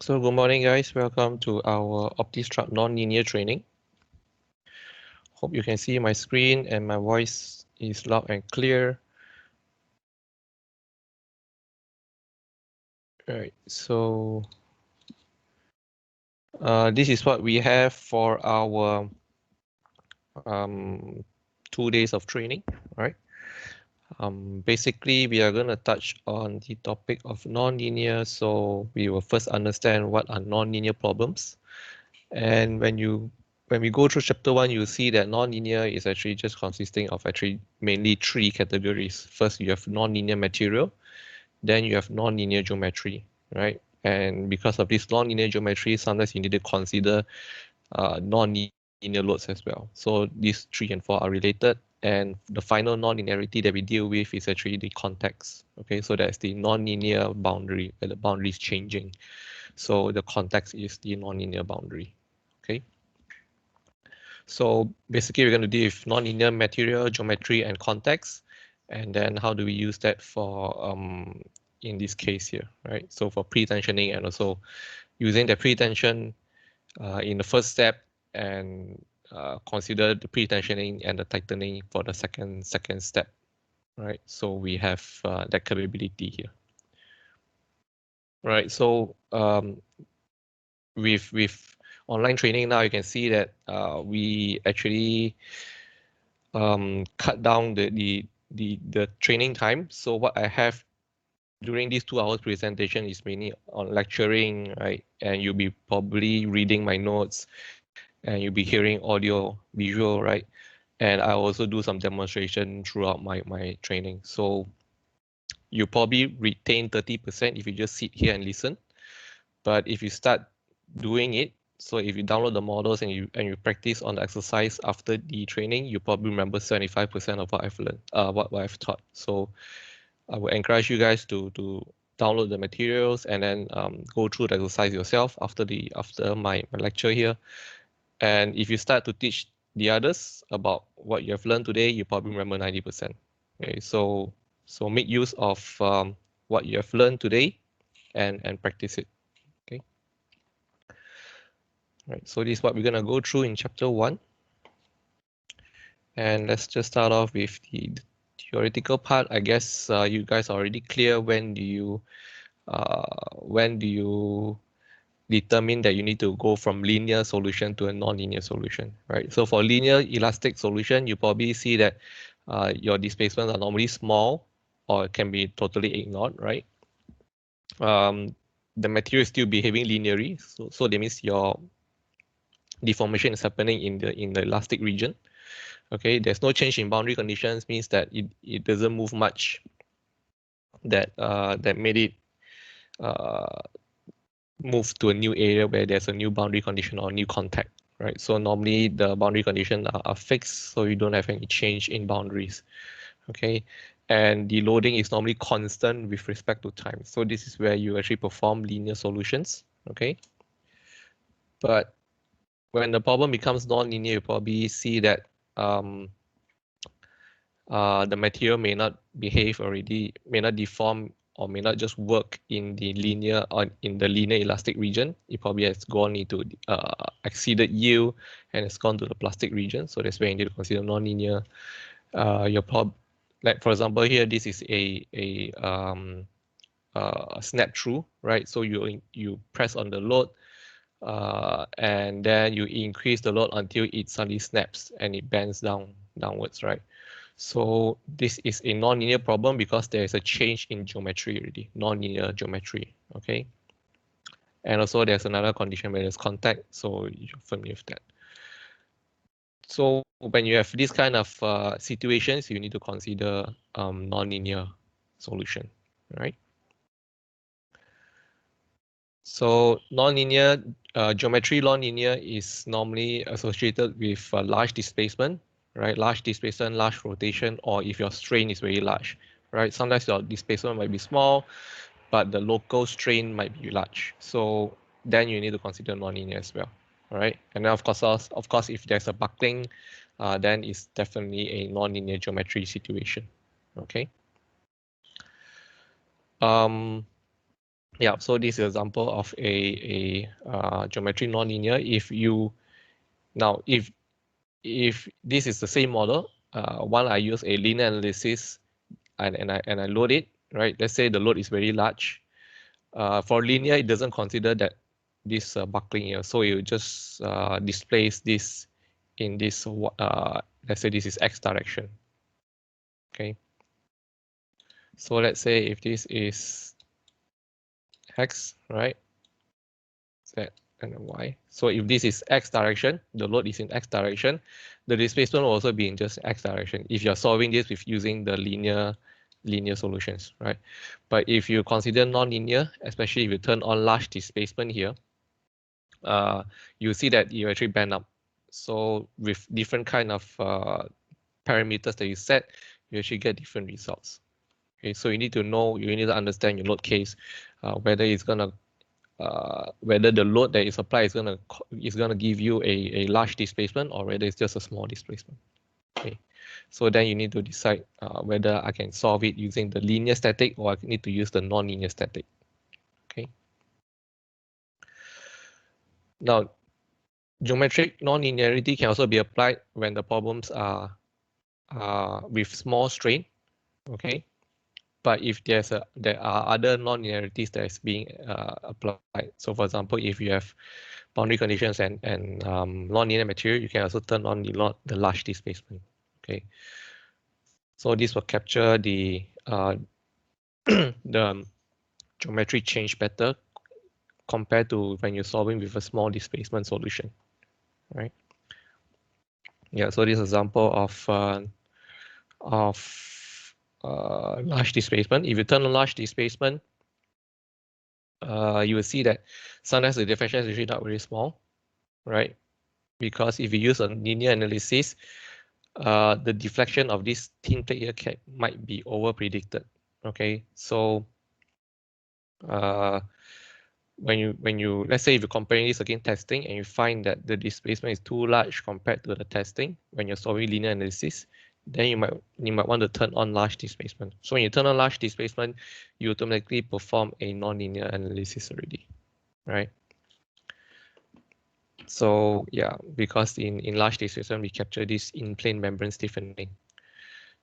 So good morning guys, welcome to our Optistruct non-linear training. Hope you can see my screen and my voice is loud and clear. Alright, so this is what we have for our 2 days of training, right? Basically, we are going to touch on the topic of non-linear, so we will first understand what are non-linear problems. And when we go through chapter 1, you'll see that non-linear is actually just consisting of actually mainly 3 categories. First, you have non-linear material, then you have non-linear geometry, right? And because of this non-linear geometry, sometimes you need to consider non-linear loads as well. So these 3 and 4 are related. And the final non-linearity that we deal with is actually the context. Okay, so that's the non-linear boundary, where the boundary is changing. So the context is the non-linear boundary. Okay. So basically, we're going to deal with non-linear material, geometry, and context. And then how do we use that for, in this case here, right? So for pre-tensioning and also using the pre-tension in the first step and consider the pre-tensioning and the tightening for the second step, right? So we have that capability here. Right, so with online training now, you can see that we actually cut down the training time. So what I have during this 2 hours presentation is mainly on lecturing, right? And you'll be probably reading my notes and you'll be hearing audio, visual, right? And I also do some demonstration throughout my training. So you probably retain 30% if you just sit here and listen. But if you start doing it, so if you download the models and you practice on the exercise after the training, you probably remember 75% of what I've learned, what I've taught. So I would encourage you guys to download the materials and then go through the exercise yourself after my lecture here. And if you start to teach the others about what you have learned today, you probably remember 90%. Okay, so make use of what you have learned today and practice it. Okay. Right, so this is what we're going to go through in chapter 1. And let's just start off with the theoretical part. I guess you guys are already clear when do you determine that you need to go from linear solution to a non-linear solution, right? So for linear elastic solution, you probably see that your displacements are normally small or can be totally ignored, right? The material is still behaving linearly, so that means your deformation is happening in the elastic region. Okay, there's no change in boundary conditions, means that it doesn't move much. That made it move to a new area where there's a new boundary condition or new contact, right? So normally the boundary conditions are fixed, so you don't have any change in boundaries. Okay, and the loading is normally constant with respect to time. So this is where you actually perform linear solutions. Okay, but when the problem becomes non-linear, you probably see that the material may not behave already, may not deform, or may not just work in the linear or in the linear elastic region. It probably has gone into exceeded yield and it's gone to the plastic region. So that's where you need to consider non-linear. Like for example here, this is a snap through, right? So you press on the load. And then you increase the load until it suddenly snaps and it bends downwards, right? So this is a non-linear problem because there is a change in geometry already, non-linear geometry, okay? And also there's another condition where there's contact, so you're familiar with that. So when you have this kind of situations, you need to consider non-linear solution, right? So non-linear geometry, non-linear is normally associated with large displacement, right? Large displacement, large rotation, or if your strain is very large, right? Sometimes your displacement might be small, but the local strain might be large. So then you need to consider non-linear as well, all right? And then of course, if there's a buckling, then it's definitely a non-linear geometry situation, okay? Yeah, so this is an example of a geometry nonlinear. If this is the same model, one I use a linear analysis and I load it, right? Let's say the load is very large. For linear, it doesn't consider that this buckling here, so it just displays this in this. Let's say this is x direction. Okay. So let's say if this is x, right? Z and y. So if this is x direction, the load is in x direction, the displacement will also be in just x direction if you're solving this with using the linear solutions, right? But if you consider nonlinear, especially if you turn on large displacement here, you see that you actually bend up. So with different kind of parameters that you set, you actually get different results. Okay, so you need to understand your load case, whether it's gonna whether the load that is applied is gonna give you a large displacement or whether it's just a small displacement. Okay, so then you need to decide whether I can solve it using the linear static or I need to use the nonlinear static. Okay. Now, geometric nonlinearity can also be applied when the problems are with small strain. Okay. But if there are other nonlinearities that is being applied. So for example, if you have boundary conditions and nonlinear material, you can also turn on the large displacement. Okay. So this will capture the the geometry change better compared to when you're solving with a small displacement solution, right? Yeah. So this example of large displacement. If you turn on large displacement, you will see that sometimes the diffraction is actually not very small, right? Because if you use a linear analysis, the deflection of this thin plate here might be over predicted. Okay, so when you let's say if you're comparing this against testing and you find that the displacement is too large compared to the testing when you're solving linear analysis, then you might want to turn on large displacement. So when you turn on large displacement, you automatically perform a nonlinear analysis already, right? So yeah, because in large displacement we capture this in-plane membrane stiffening,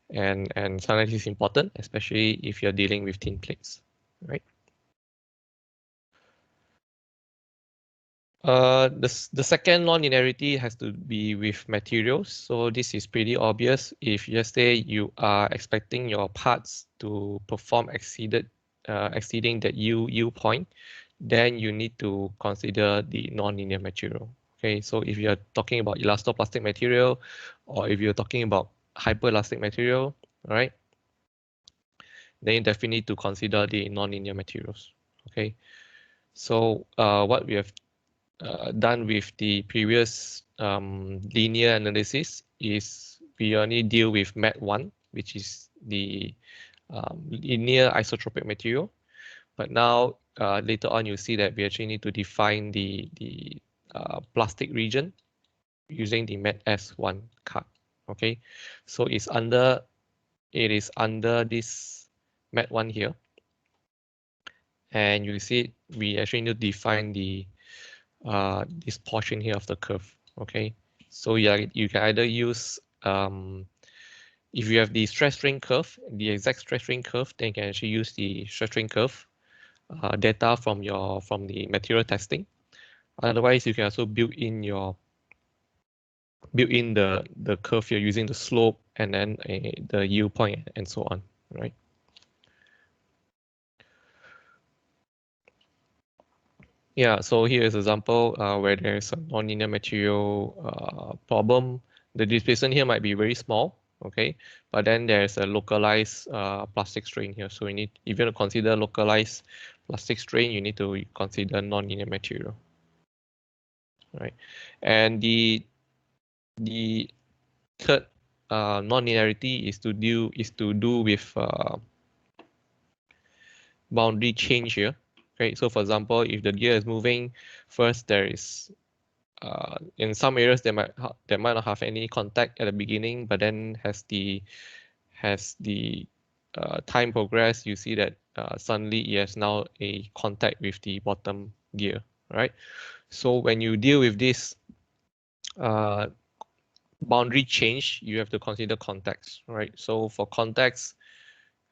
and sometimes it's important, especially if you're dealing with thin plates, right? The second nonlinearity has to be with materials. So this is pretty obvious. If you say you are expecting your parts to perform exceeding the U point, then you need to consider the nonlinear material. Okay, so if you're talking about elastoplastic material, or if you're talking about hyperelastic material, right, then you definitely need to consider the nonlinear materials. Okay, so what we have done with the previous linear analysis is we only deal with MET1, which is the linear isotropic material. But now later on, you see that we actually need to define the plastic region using the MET-S1 card. Okay, so it is under this MET1 here, and you see we actually need to define the this portion here of the curve. Okay, so yeah, you can either use if you have the stress strain curve, the exact stress strain curve, then you can actually use the stress strain curve data from the material testing. Otherwise, you can also build in the curve here using the slope and then the yield point and so on, right? Yeah, so here is an example where there's a nonlinear material problem. The displacement here might be very small, okay, but then there's a localized plastic strain here. So if you want to consider localized plastic strain, you need to consider nonlinear material, right? And the third nonlinearity is to do with boundary change here. Okay, so for example, if the gear is moving, first there is in some areas they might not have any contact at the beginning, but then as the time progress, you see that suddenly it has now a contact with the bottom gear, right? So when you deal with this boundary change, you have to consider context, right? So for context,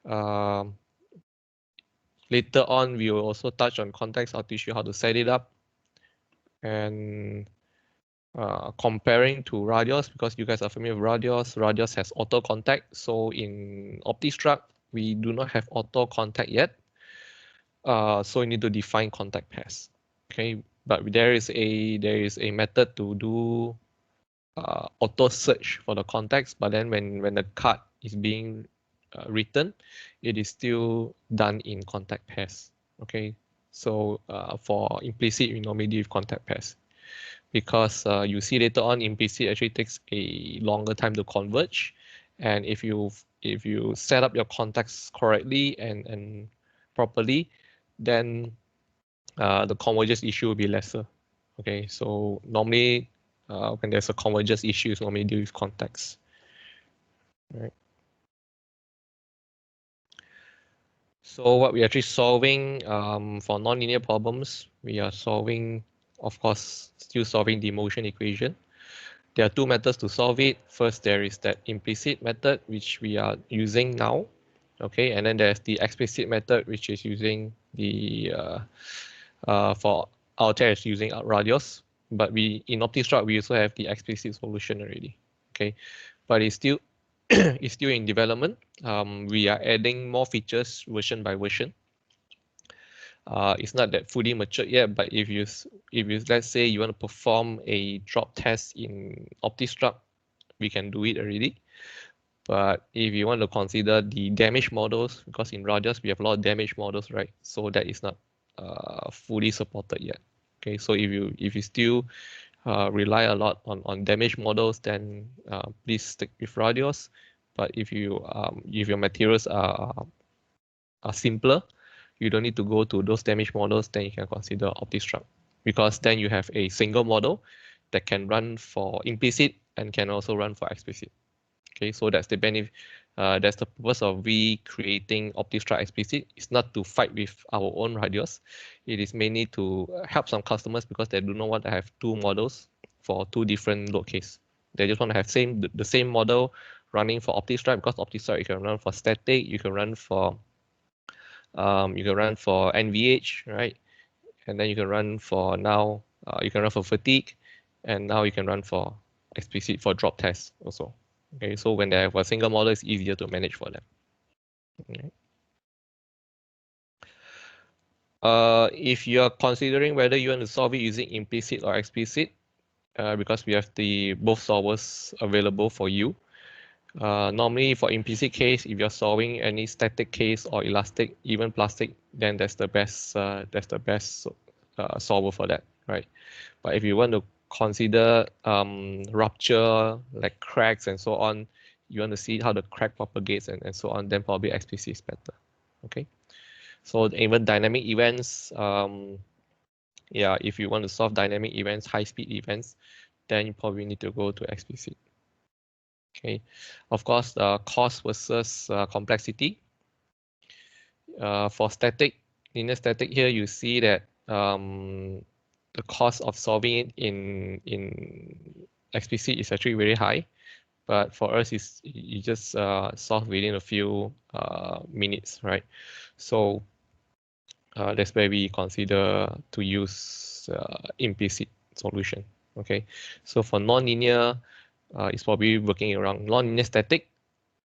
um, later on, we will also touch on context. I'll teach you how to set it up. And comparing to Radios, because you guys are familiar with Radios, Radios has auto contact. So in Optistruct, we do not have auto contact yet. So you need to define contact pairs. Okay, but there is a method to do auto search for the context, but then when the card is being written, it is still done in contact pairs. Okay, so for implicit, we normally deal with contact pairs because you see later on implicit actually takes a longer time to converge, and if you set up your contacts correctly and properly, then the convergence issue will be lesser. Okay, so normally when there's a convergence issue, it's normally deal with context. Right. So what we're actually solving for nonlinear problems, we are solving, of course, still solving the motion equation. There are two methods to solve it. First, there is that implicit method, which we are using now. Okay, and then there's the explicit method, which is using the for Altair is using Radios, but we in Optistruct we also have the explicit solution already. Okay, but it's still it's still in development. We are adding more features version by version. It's not that fully matured yet, but if you let's say you want to perform a drop test in Optistruct, we can do it already. But if you want to consider the damage models, because in Radios we have a lot of damage models, right? So that is not fully supported yet. Okay, so if you still rely a lot on damage models, then please stick with Radios. But if your materials are simpler, you don't need to go to those damage models, then you can consider Optistruct, because then you have a single model that can run for implicit and can also run for explicit. Okay, so that's the benefit. That's the purpose of we creating Optistruct Explicit. It's not to fight with our own Radios. It is mainly to help some customers because they do not want to have two models for two different load case. They just want to have the same model running for Optistruct, because Optistruct you can run for static, you can run for NVH, right? And then you can run for you can run for fatigue, and now you can run for explicit for drop tests also. Okay, so when they have a single model, it's easier to manage for them. Okay. If you're considering whether you want to solve it using implicit or explicit, because we have the both solvers available for you. Normally for implicit case, if you're solving any static case or elastic, even plastic, then that's the best solver for that, right? But if you want to consider rupture, like cracks and so on, you want to see how the crack propagates and so on, then probably explicit is better. Okay. So even dynamic events, yeah, if you want to solve dynamic events, high-speed events, then you probably need to go to explicit. Okay, of course, cost versus complexity. For linear static here, you see that the cost of solving it in explicit is actually very high, but for us, you just solve within a few minutes, right? So that's where we consider to use implicit solution. Okay, so for nonlinear, it's probably working around nonlinear static.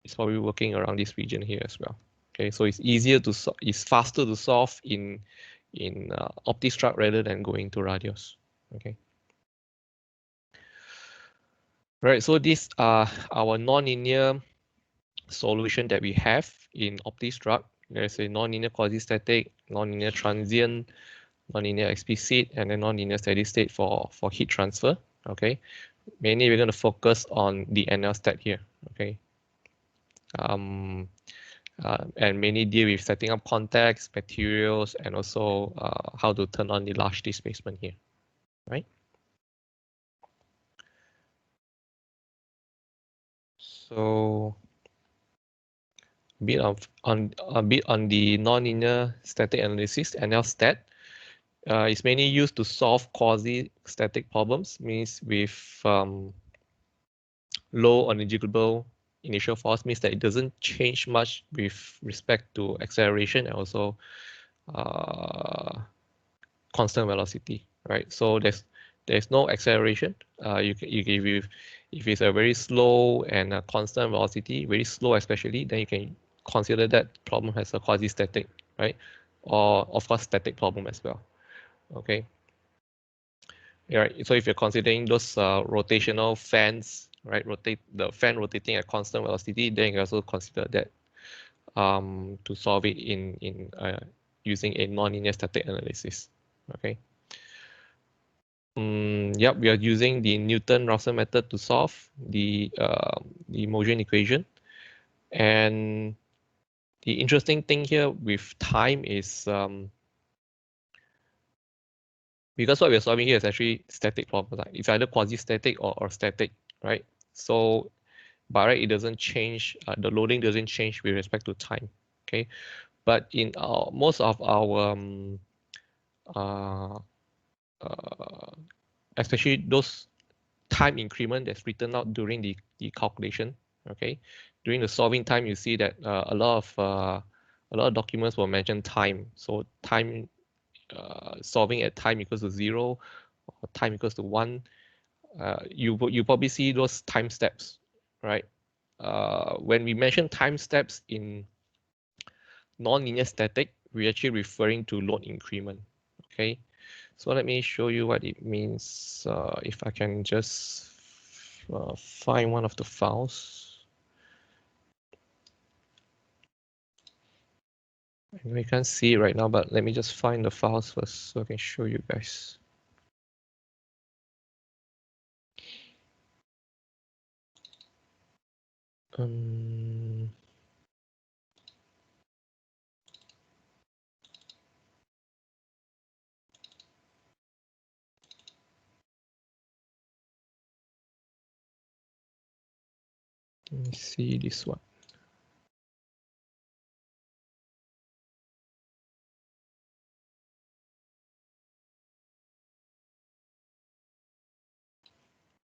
It's probably working around this region here as well. Okay, so it's easier to it's faster to solve in Optistruct rather than going to Radios. Okay. Right. So these are our nonlinear solution that we have in Optistruct. There's a nonlinear quasi-static, nonlinear transient, nonlinear explicit, and a nonlinear steady state for heat transfer. Okay. Mainly we're going to focus on the NL stat here. Okay. And mainly deal with setting up contacts, materials, and also how to turn on the large displacement here, right? So a bit on the nonlinear static analysis, NLStat. It's mainly used to solve quasi-static problems, means with low or negligible initial force, means that it doesn't change much with respect to acceleration and also constant velocity, right? So there's no acceleration. If it's a very slow and a constant velocity, very slow especially, then you can consider that problem as a quasi-static, right? Or of course static problem as well. Okay. Yeah, right. So if you're considering those rotational fans, right? The fan rotating at constant velocity, then you can also consider that to solve it in using a nonlinear static analysis. Okay. Yep, we are using the Newton-Raphson method to solve the motion equation. And the interesting thing here with time is because what we're solving here is actually static problem. Like it's either quasi-static or static, right? So by right, it doesn't change, the loading doesn't change with respect to time, okay? But in most of our, especially those time increment that's written out during the calculation, okay? During the solving time, you see that a lot of documents will mention time. So time, solving at time equals to 0, or time equals to 1. You probably see those time steps, right? When we mention time steps in nonlinear static, we're actually referring to load increment, okay? So let me show you what it means. If I can just find one of the files. We can't see it right now, but let me just find the files first so I can show you guys. Let me see this one.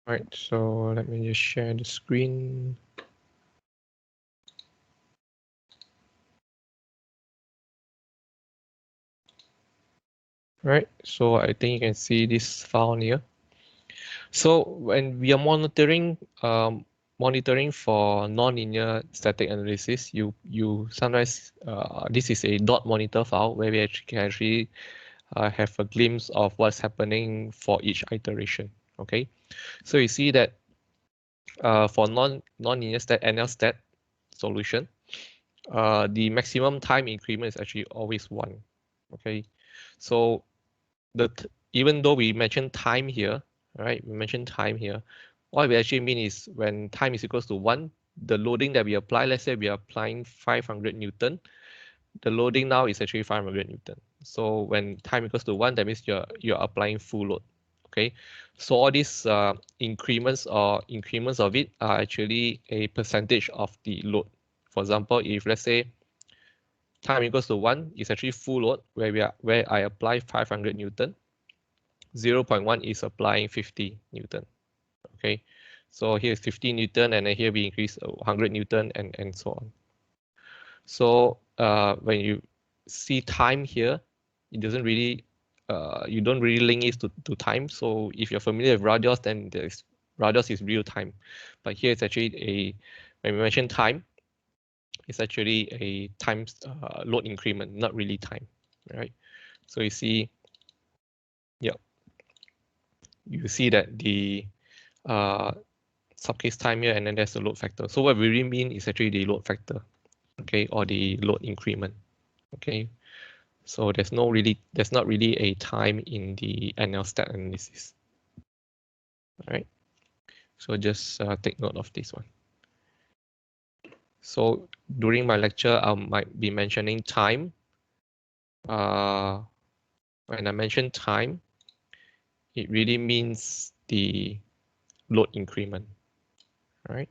All right, so let me just share the screen. All right, so I think you can see this file here. So when we are monitoring for nonlinear static analysis, you sometimes this is a dot monitor file where we can actually have a glimpse of what's happening for each iteration. Okay, so you see that for nonlinear stat NLStat solution, the maximum time increment is actually always 1. Okay, so even though we mentioned time here, right? We mentioned time here. What we actually mean is when time is equals to 1, the loading that we apply, let's say we are applying 500 Newton, the loading now is actually 500 Newton. So when time equals to 1, that means you're applying full load. Okay, so all these increments of it are actually a percentage of the load. For example, if let's say time equals to 1 is actually full load where I apply 500 Newton, 0.1 is applying 50 Newton. Okay, so here is 50 Newton, and then here we increase 100 Newton, and so on. So when you see time here, it doesn't really, you don't really link it to time. So if you're familiar with radius, then radius is real time. But here it's actually when we mention time, it's actually a time load increment, not really time, right? So you see, yeah, you see that the subcase time here, and then there's the load factor. So what we really mean is actually the load factor, okay, or the load increment, okay. So there's not really a time in the NLStat analysis. All right. So just take note of this one. So during my lecture, I might be mentioning time. When I mention time, it really means the load increment. All right.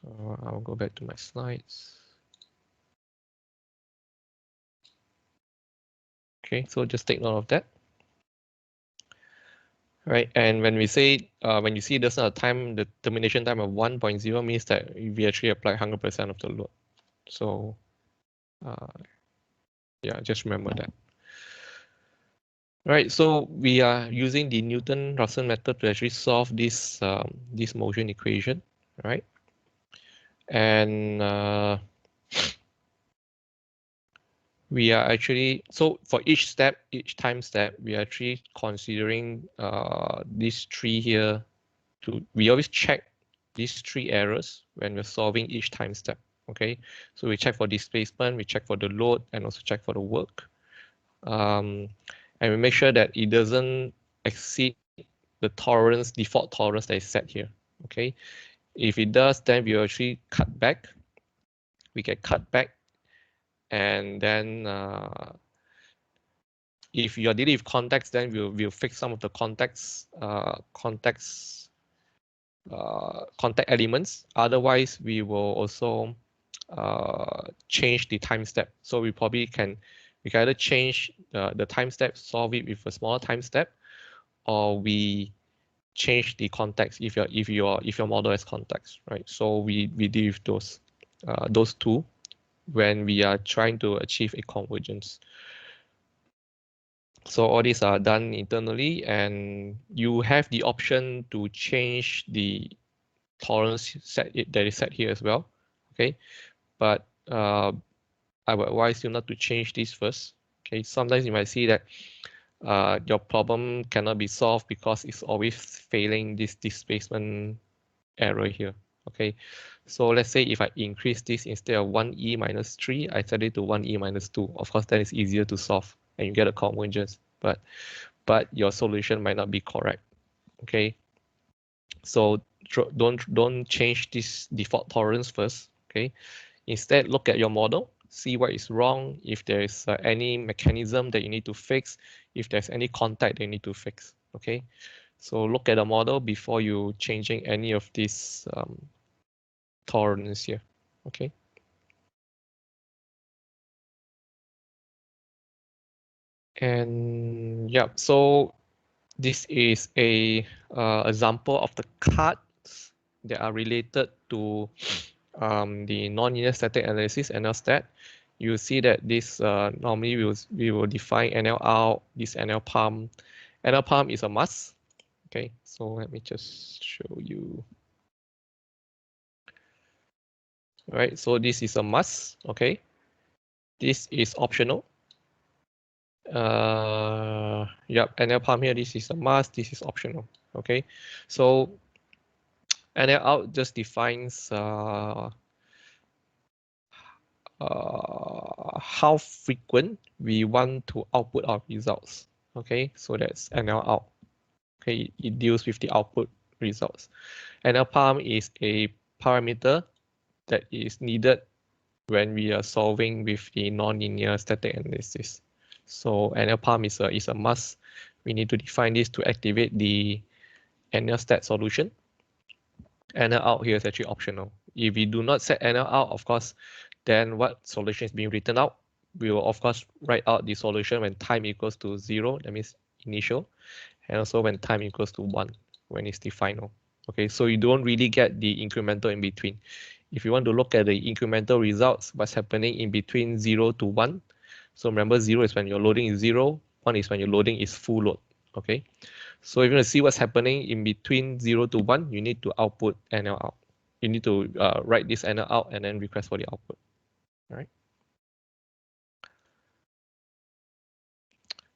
I'll go back to my slides. Okay, so just take note of that. Right, and when we say, when you see there's a time, the termination time of 1.0 means that we actually apply 100% of the load. So, yeah, just remember that. Right, so we are using the Newton-Raphson method to actually solve this this motion equation, right? And we are actually, so for each step, each time step, we are actually considering these three here. We always check these three errors when we're solving each time step. Okay, so we check for displacement, we check for the load, and also check for the work. And we make sure that it doesn't exceed the tolerance, default tolerance that is set here. Okay, if it does, then we actually cut back. We get cut back, and then if you're dealing with context, then we'll fix some of the context contact elements. Otherwise, we will also change the time step. So we probably can either change the time step, solve it with a smaller time step, or we change the context if your model has context, right? So we deal with those two when we are trying to achieve a convergence. So all these are done internally, and you have the option to change the tolerance that is set here as well. Okay, but I would advise you not to change this first. Okay, sometimes you might see that your problem cannot be solved because it's always failing this displacement error here. Okay, so let's say if I increase this, instead of 1e minus 3, I set it to 1e minus 2. Of course, that is easier to solve and you get a convergence, but your solution might not be correct. Okay, so don't change this default tolerance first. Okay, instead look at your model, see what is wrong, if there is any mechanism that you need to fix, if there's any contact that you need to fix. Okay, so look at the model before you changing any of these tolerance here. Okay. And yeah, so this is a example of the cards that are related to the nonlinear static analysis, NLStat. You see that this normally we will define NLOUT, this NLPARM. NLPARM is a must. Okay, so let me just show you. All right, so this is a must. Okay, this is optional. Yep, NLPARM here, this is a must, this is optional. Okay, so NLOUT just defines how frequent we want to output our results. Okay, so that's NLOUT. Okay, it deals with the output results. NLPARM is a parameter that is needed when we are solving with the nonlinear static analysis. So NLPARM is a must. We need to define this to activate the NLStat solution. NLOUT here is actually optional. If we do not set NLOUT, of course, then what solution is being written out? We will of course write out the solution when time equals to 0, that means initial, and also when time equals to 1, when it's the final. Okay, so you don't really get the incremental in between. If you want to look at the incremental results, what's happening in between 0 to 1. So remember, 0 is when your loading is 0, 1 is when your loading is full load. Okay, so if you want to see what's happening in between 0 to 1, you need to output NLOUT. You need to write this NLOUT and then request for the output. All right.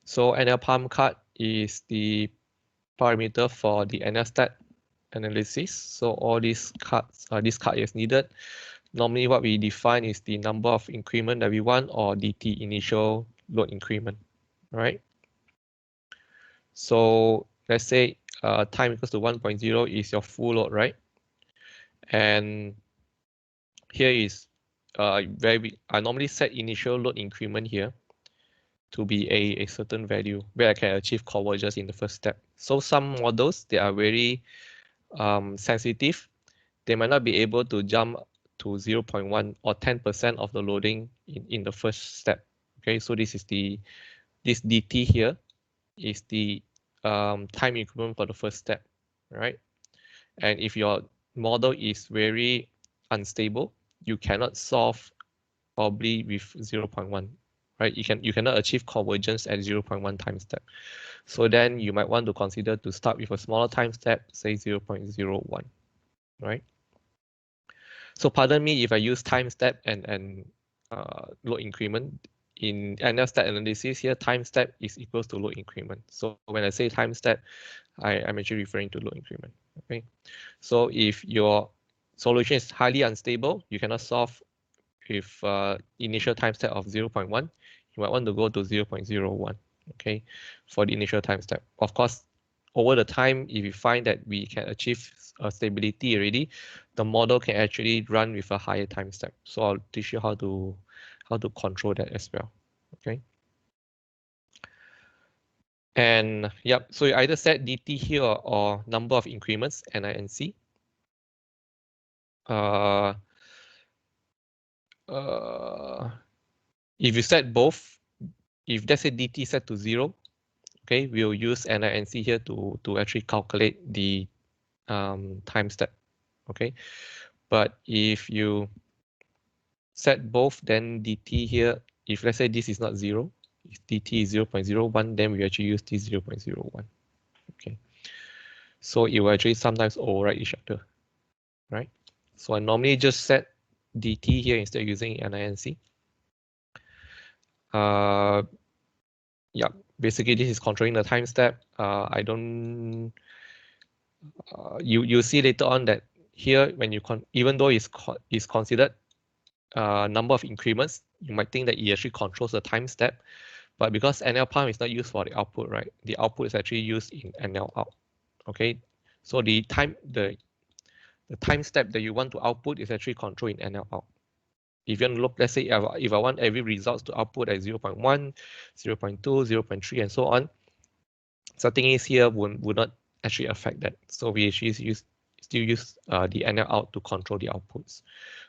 So NLPARM card is the parameter for the NLStat analysis. So all these cards, this card is needed. Normally what we define is the number of increment that we want, or DT, initial load increment. All right. So let's say time equals to 1.0 is your full load, right? And here is I normally set initial load increment here to be a certain value where I can achieve convergence in the first step. So some models, they are very sensitive. they might not be able to jump to 0.1 or 10% of the loading in the first step. Okay, so this dt here is the time increment for the first step, right? And if your model is very unstable, you cannot solve probably with 0.1, right? You cannot achieve convergence at 0.1 time step. So then you might want to consider to start with a smaller time step, say 0.01, right? So pardon me if I use time step and load increment. In NL step analysis here, time step is equals to load increment. So when I say time step, I'm actually referring to load increment. Okay. So if your solution is highly unstable, you cannot solve with initial time step of 0.1, you might want to go to 0.01, okay, for the initial time step. Of course, over the time, if you find that we can achieve stability already, the model can actually run with a higher time step. So I'll teach you how to control that as well, okay. And yep, so you either set dt here or number of increments, NI and C. If you set both, if let's say dt set to 0, okay, we'll use NI and C here to actually calculate the time step, okay. But if you set both, then dt here, if let's say this is not 0, if dt is 0.01, then we actually use t 0.01, okay. So it will actually sometimes override each other, right? So I normally just set dt here instead of using NI and C. Yeah, basically this is controlling the time step. I don't. You see later on that here when you even though it's considered number of increments, you might think that it actually controls the time step, but because NLPARM is not used for the output, right? The output is actually used in NLOUT. Okay, so the time step that you want to output is actually controlled in NLOUT. If you want to look, let's say if I want every results to output at 0.1, 0.2, 0.3, and so on, settings here would not actually affect that. So we actually still use the NLOUT to control the outputs.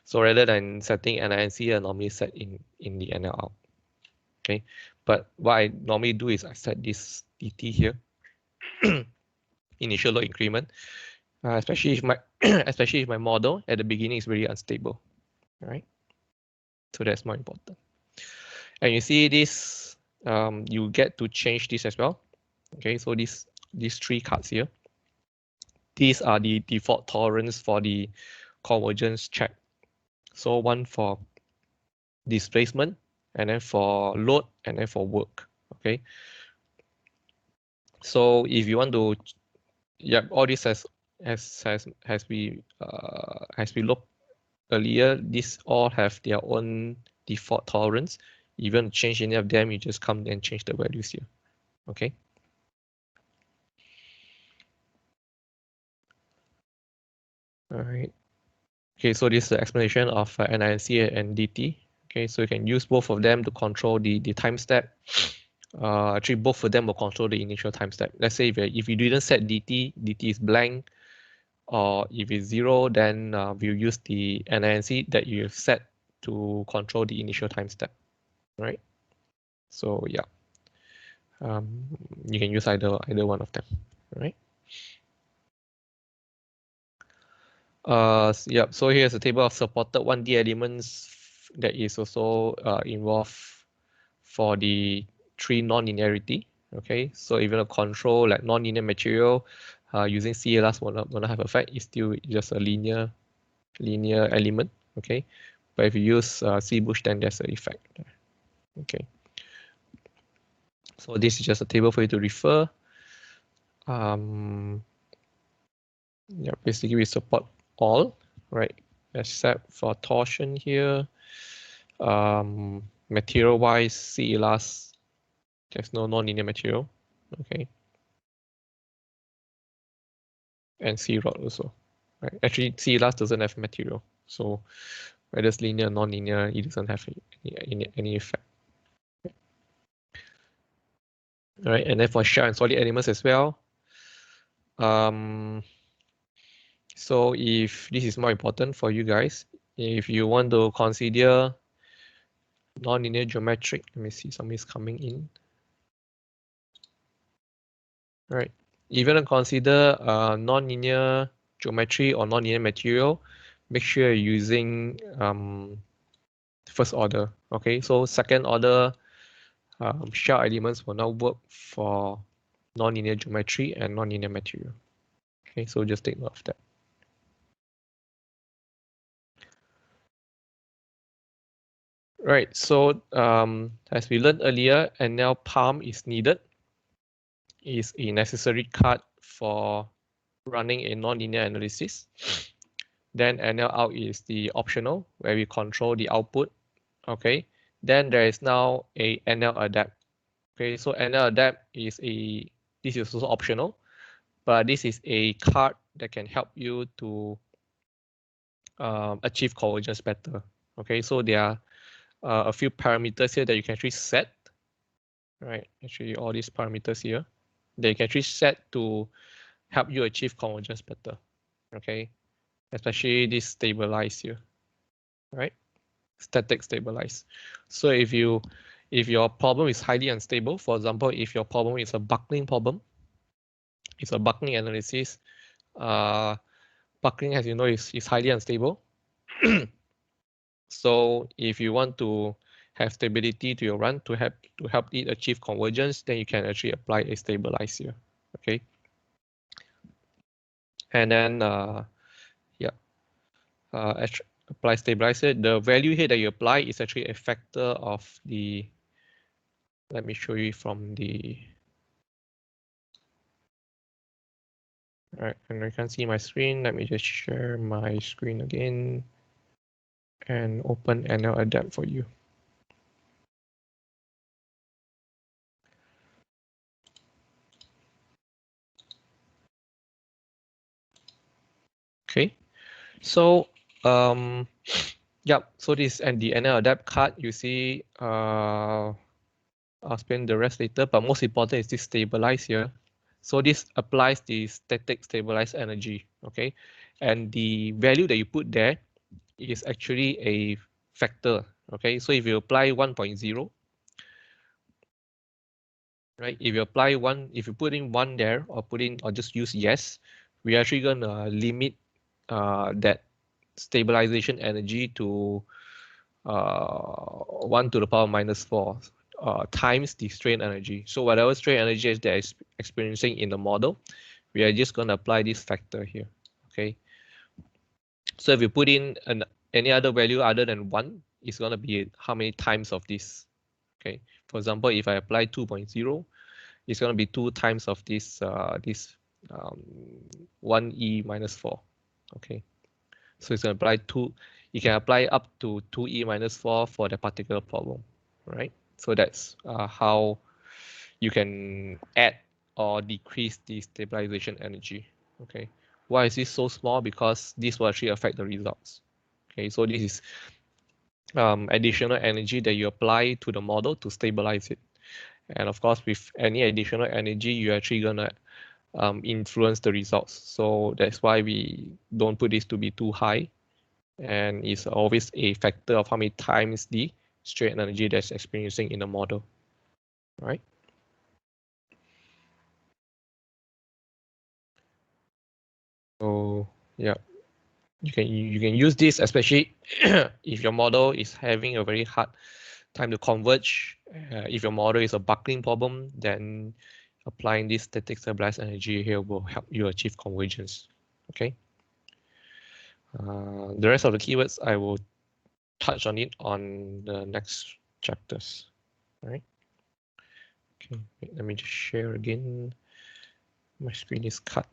So rather than setting NINC, I normally set in the NLOUT. Okay, but what I normally do is I set this DT here, initial load increment, especially if my especially if my model at the beginning is very unstable. All right, so that's more important. And you see this, you get to change this as well. Okay, so these three cards here. These are the default tolerance for the convergence check. So one for displacement, and then for load, and then for work. Okay. So if you want to, yeah, all this has we looked earlier. These all have their own default tolerance. If you want to change any of them, you just come and change the values here. Okay. All right. Okay, so this is the explanation of NINC and DT. Okay, so you can use both of them to control the time step. Actually, both of them will control the initial time step. Let's say if you didn't set DT is blank, or if it's 0, then we'll use the NINC that you've set to control the initial time step. Right? So yeah, you can use either one of them. Right? Yeah, so here's a table of supported 1D elements that is also involved for the 3 nonlinearity. Okay, so if you want to control like nonlinear material using CLS will not have effect. It's still just a linear element. Okay, but if you use C-Bush, then there's an effect. Okay, so this is just a table for you to refer. Yeah, basically we support all, right, except for torsion here. Material wise, CLS, there's no nonlinear material. Okay, and C-rod also. Right? Actually, CLS doesn't have material, so whether it's linear or non-linear, it doesn't have any effect. All right, and then for sharp and solid elements as well, So if this is more important for you guys, if you want to consider nonlinear geometric, let me see, somebody's coming in. All right. If you want to consider nonlinear geometry or nonlinear material, make sure you're using first order. Okay, so second order shell elements will not work for nonlinear geometry and nonlinear material. Okay, so just take note of that. Right, so as we learned earlier, NLPARM is needed, is a necessary card for running a nonlinear analysis. Then NLOUT is the optional, where we control the output. Okay, then there is now a NLADAPT. Okay, so NLADAPT is this is also optional, but this is a card that can help you to achieve convergence better. Okay, so there are a few parameters here that you can actually set. Right, actually all these parameters here that you can actually set to help you achieve convergence better. Okay, especially this stabilize here. Right, static stabilize. So if your problem is highly unstable, for example, if your problem is a buckling problem, it's a buckling analysis. Buckling, as you know, is highly unstable. So if you want to have stability to your run to help it achieve convergence, then you can actually apply a stabilizer. Okay. And then apply stabilizer. The value here that you apply is actually a factor of the. Let me show you from the. All right, and I can see my screen. Let me just share my screen again and open NLADAPT for you. Okay, so so this and the NLADAPT card, you see, I'll explain the rest later, but most important is this stabilize here. So this applies the static stabilized energy, okay? And the value that you put there is actually a factor, okay? So if you apply 1.0, right? If you apply one, if you put in one there or just use yes, we're actually gonna limit that stabilization energy to 1 to the power minus 4 times the strain energy. So whatever strain energy is they're experiencing in the model, we are just going to apply this factor here. Okay. So if you put in any other value other than 1, it's going to be how many times of this. Okay. For example, if I apply 2.0, it's going to be 2 times of this 1e minus 4. Okay. So it's going to apply 2. You can apply up to 2e minus 4 for the particular problem, right? So that's how you can add or decrease the stabilization energy. Okay. Why is this so small? Because this will actually affect the results. Okay, so this is additional energy that you apply to the model to stabilize it. And of course, with any additional energy, you're actually gonna influence the results. So that's why we don't put this to be too high. And it's always a factor of how many times the strain energy that's experiencing in the model. Right. So yeah, you can use this, especially if your model is having a very hard time to converge. If your model is a buckling problem, then applying this static stabilized energy here will help you achieve convergence. Okay. The rest of the keywords I will touch on it on the next chapters. All right. Okay, wait, let me just share again. My screen is cut.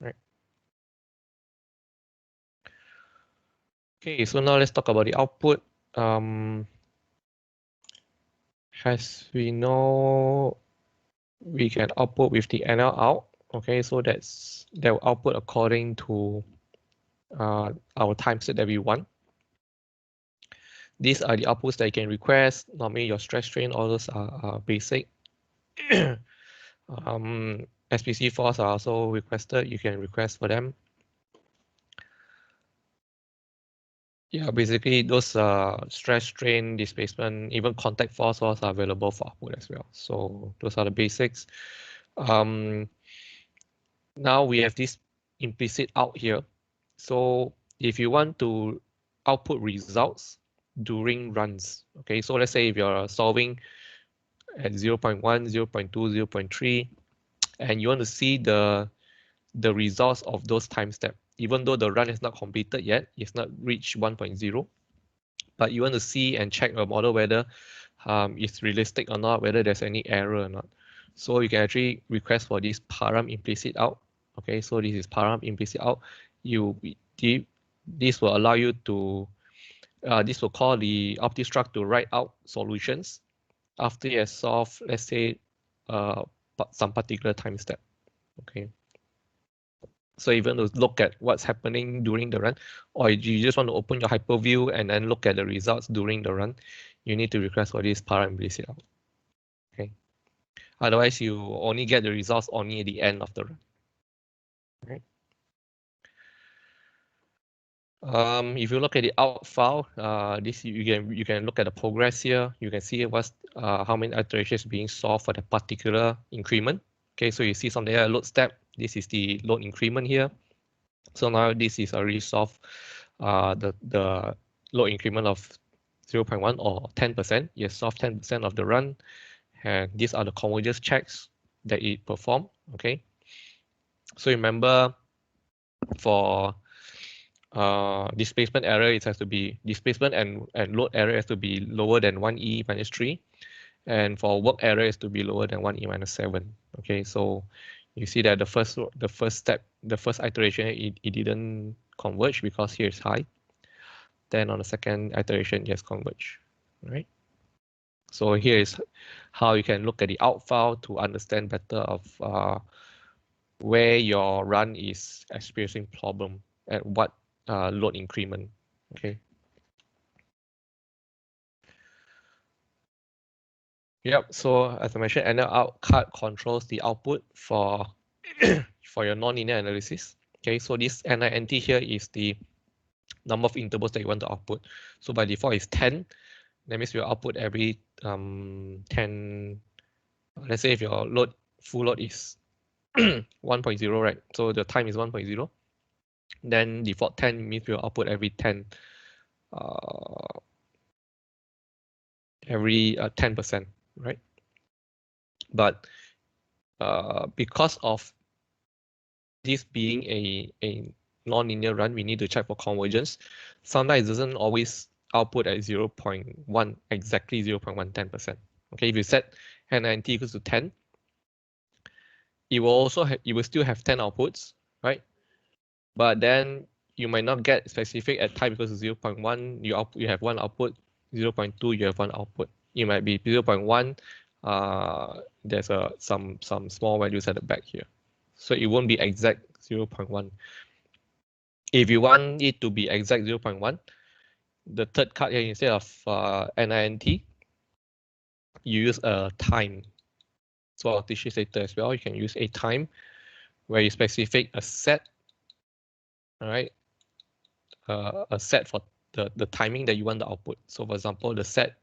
Right. Okay, so now let's talk about the output. As we know, we can output with the NLOUT. Okay, so that will output according to our time set that we want. These are the outputs that you can request. Normally your stress strain, all those are basic. SPC force are also requested. You can request for them. Yeah, basically those stress, strain, displacement, even contact force are available for output as well. So those are the basics. Now we have this implicit out here. So if you want to output results during runs, okay, so let's say if you're solving at 0.1, 0.2, 0.3, and you want to see the results of those time steps, even though the run is not completed yet, it's not reached 1.0, but you want to see and check your model whether it's realistic or not, whether there's any error or not. So you can actually request for this param implicit out. Okay, so this is param implicit out. This will allow you to, this will call the Optistruct to write out solutions after you have solved, let's say, some particular time step. Okay. So even to look at what's happening during the run, or you just want to open your hyperview and then look at the results during the run, you need to request for this param implicit out. Okay. Otherwise, you only get the results only at the end of the run. Right. If you look at the out file, this you can look at the progress here. You can see what's how many iterations being solved for the particular increment. Okay, so you see some there load step. This is the load increment here. So now this is already solved. The load increment of 0.1 or 10%. You solved 10% of the run, and these are the convergence checks that it performed. Okay. So remember, for displacement error, it has to be displacement and load error has to be lower than 1e minus 3, and for work error is to be lower than 1e minus 7. Okay, so you see that the first step, the first iteration, it didn't converge because here is high. Then on the second iteration, yes, converge. Right. So here is how you can look at the out file to understand better of where your run is experiencing problem at what load increment. Okay. Yep. So as I mentioned, NLOUT card controls the output for for your nonlinear analysis. Okay. So this NINT here is the number of intervals that you want to output. So by default is 10. That means you output every 10. Let's say if your full load is 1.0, right? So the time is 1.0. Then default 10 means you'll output every 10. Every 10%, right? But because of this being a non-linear run, we need to check for convergence. Sometimes it doesn't always output at 0.1, exactly 0.110%. Okay, if you set NINT equals to 10, it will also it will still have 10 outputs, right? But then you might not get specific at time equals to 0.1, you have one output, 0.2, you have one output. It might be 0.1, there's some small values at the back here. So it won't be exact 0.1. If you want it to be exact 0.1, the third card here, instead of NINT, you use a time. So I'll teach you later as well. You can use a time where you specify a set, all right? A set for the timing that you want the output. So for example, the set,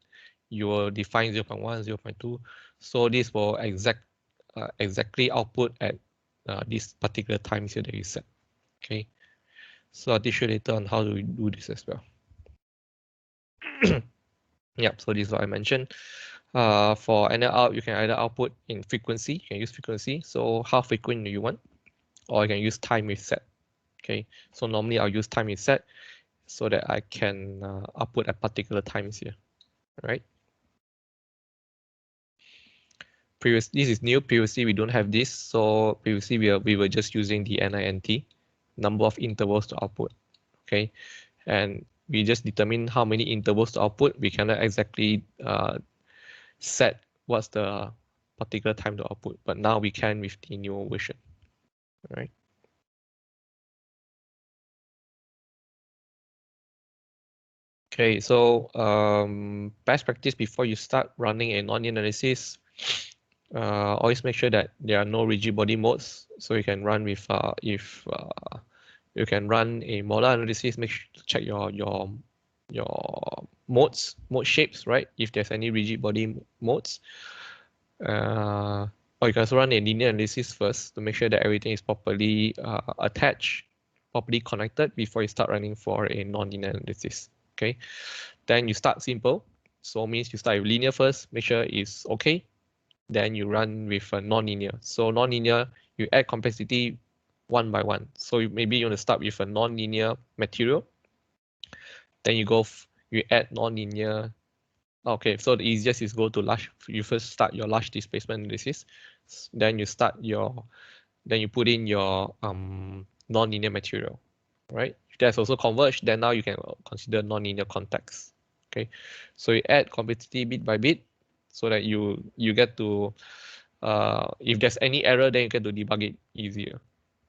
you will define 0.1, 0.2. So this will exactly output at this particular times here that you set. Okay. So I'll teach you later on how to do this as well. Yep, so this is what I mentioned. For NLOUT, you can either output in frequency, you can use frequency. So how frequent do you want? Or you can use time is set. Okay, so normally I'll use time is set so that I can output at particular times here. Right. This is new. Previously we don't have this, so previously we were just using the NINT, number of intervals to output. Okay, and we just determine how many intervals to output. We cannot exactly set what's the particular time to output, but now we can with the new version. All right. Okay, so best practice before you start running a nonlinear analysis, always make sure that there are no rigid body modes, so you can run with if you can run a model analysis, check your mode shapes, right? If there's any rigid body modes, or you can also run a linear analysis first to make sure that everything is properly attached, properly connected before you start running for a non-linear analysis. Okay, then you start simple, so means you start with linear first, make sure it's okay. Then you run with a non-linear. So non-linear, you add complexity one by one. So maybe you want to start with a non-linear material. Then you add non-linear. Okay, so the easiest is go to large. You first start your large displacement analysis. Then you put in your non-linear material, right? If that's also converged, then now you can consider non-linear context. Okay, so you add complexity bit by bit, so that you get to if there's any error, then you get to debug it easier.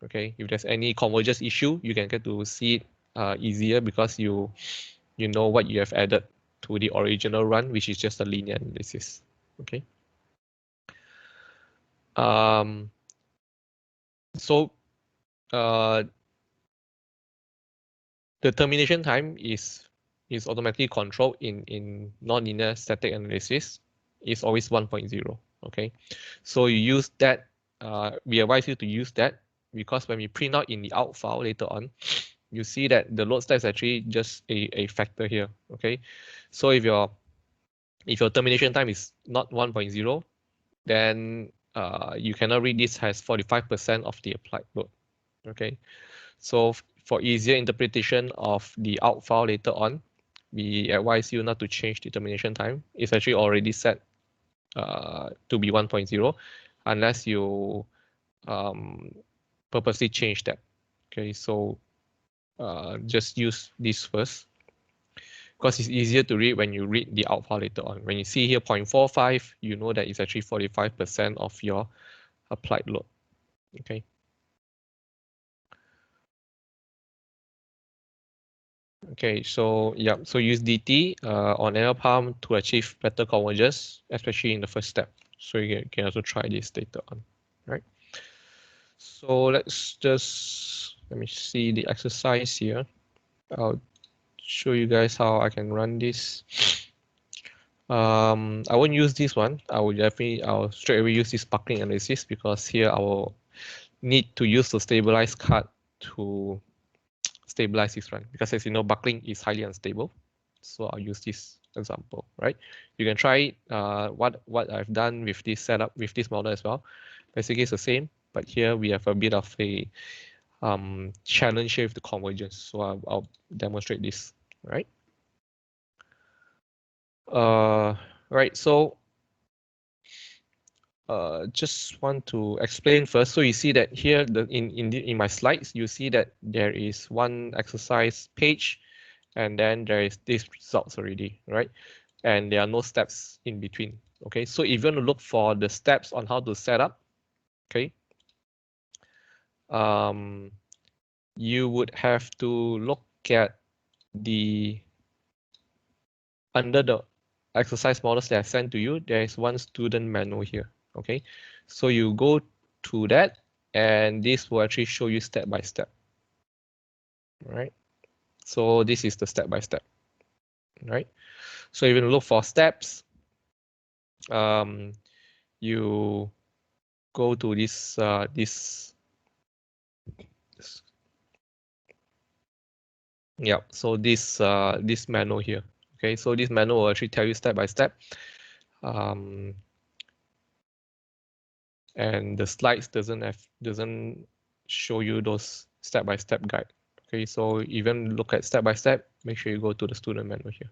Okay, if there's any convergence issue, you can get to see it easier because you know what you have added to the original run, which is just a linear analysis. Okay. So the termination time is automatically controlled in nonlinear static analysis. It's always 1.0. Okay, so you use that. We advise you to use that because when we print out in the out file later on, you see that the load step is actually just a factor here. Okay, so if your termination time is not 1.0, then you cannot read this as 45% of the applied load. Okay, so for easier interpretation of the out file later on, we advise you not to change the termination time. It's actually already set to be 1.0 unless you purposely change that. Okay, so just use this first because it's easier to read when you read the out file later on. When you see here 0.45, you know that it's actually 45% of your applied load. Okay. Okay, so yeah, so use DT on NLPARM to achieve better convergence, especially in the first step. So you can also try this later on, right? So let me see the exercise here. I'll show you guys how I can run this. I won't use this one. I'll straight away use this buckling analysis because here I will need to use the stabilized card to stabilize this run because as you know, buckling is highly unstable. So I'll use this example, right? You can try what I've done with this setup, with this model as well. Basically, it's the same, but here we have a bit of a challenge here with the convergence. So I'll demonstrate this, right? Right, so just want to explain first. So you see that here, in my slides, you see that there is one exercise page, and then there is these results already, right? And there are no steps in between. Okay, so if you want to look for the steps on how to set up, okay, you would have to look at the under the exercise models that I sent to you. There is one student manual here. Okay, so you go to that, and this will actually show you step by step. All right, so this is the step by step. Right, so if you look for steps, you go to this yeah, so this manual here. Okay, so this manual will actually tell you step by step, and the slides doesn't show you those step by step guide. Okay, so even look at step by step, make sure you go to the student manual here.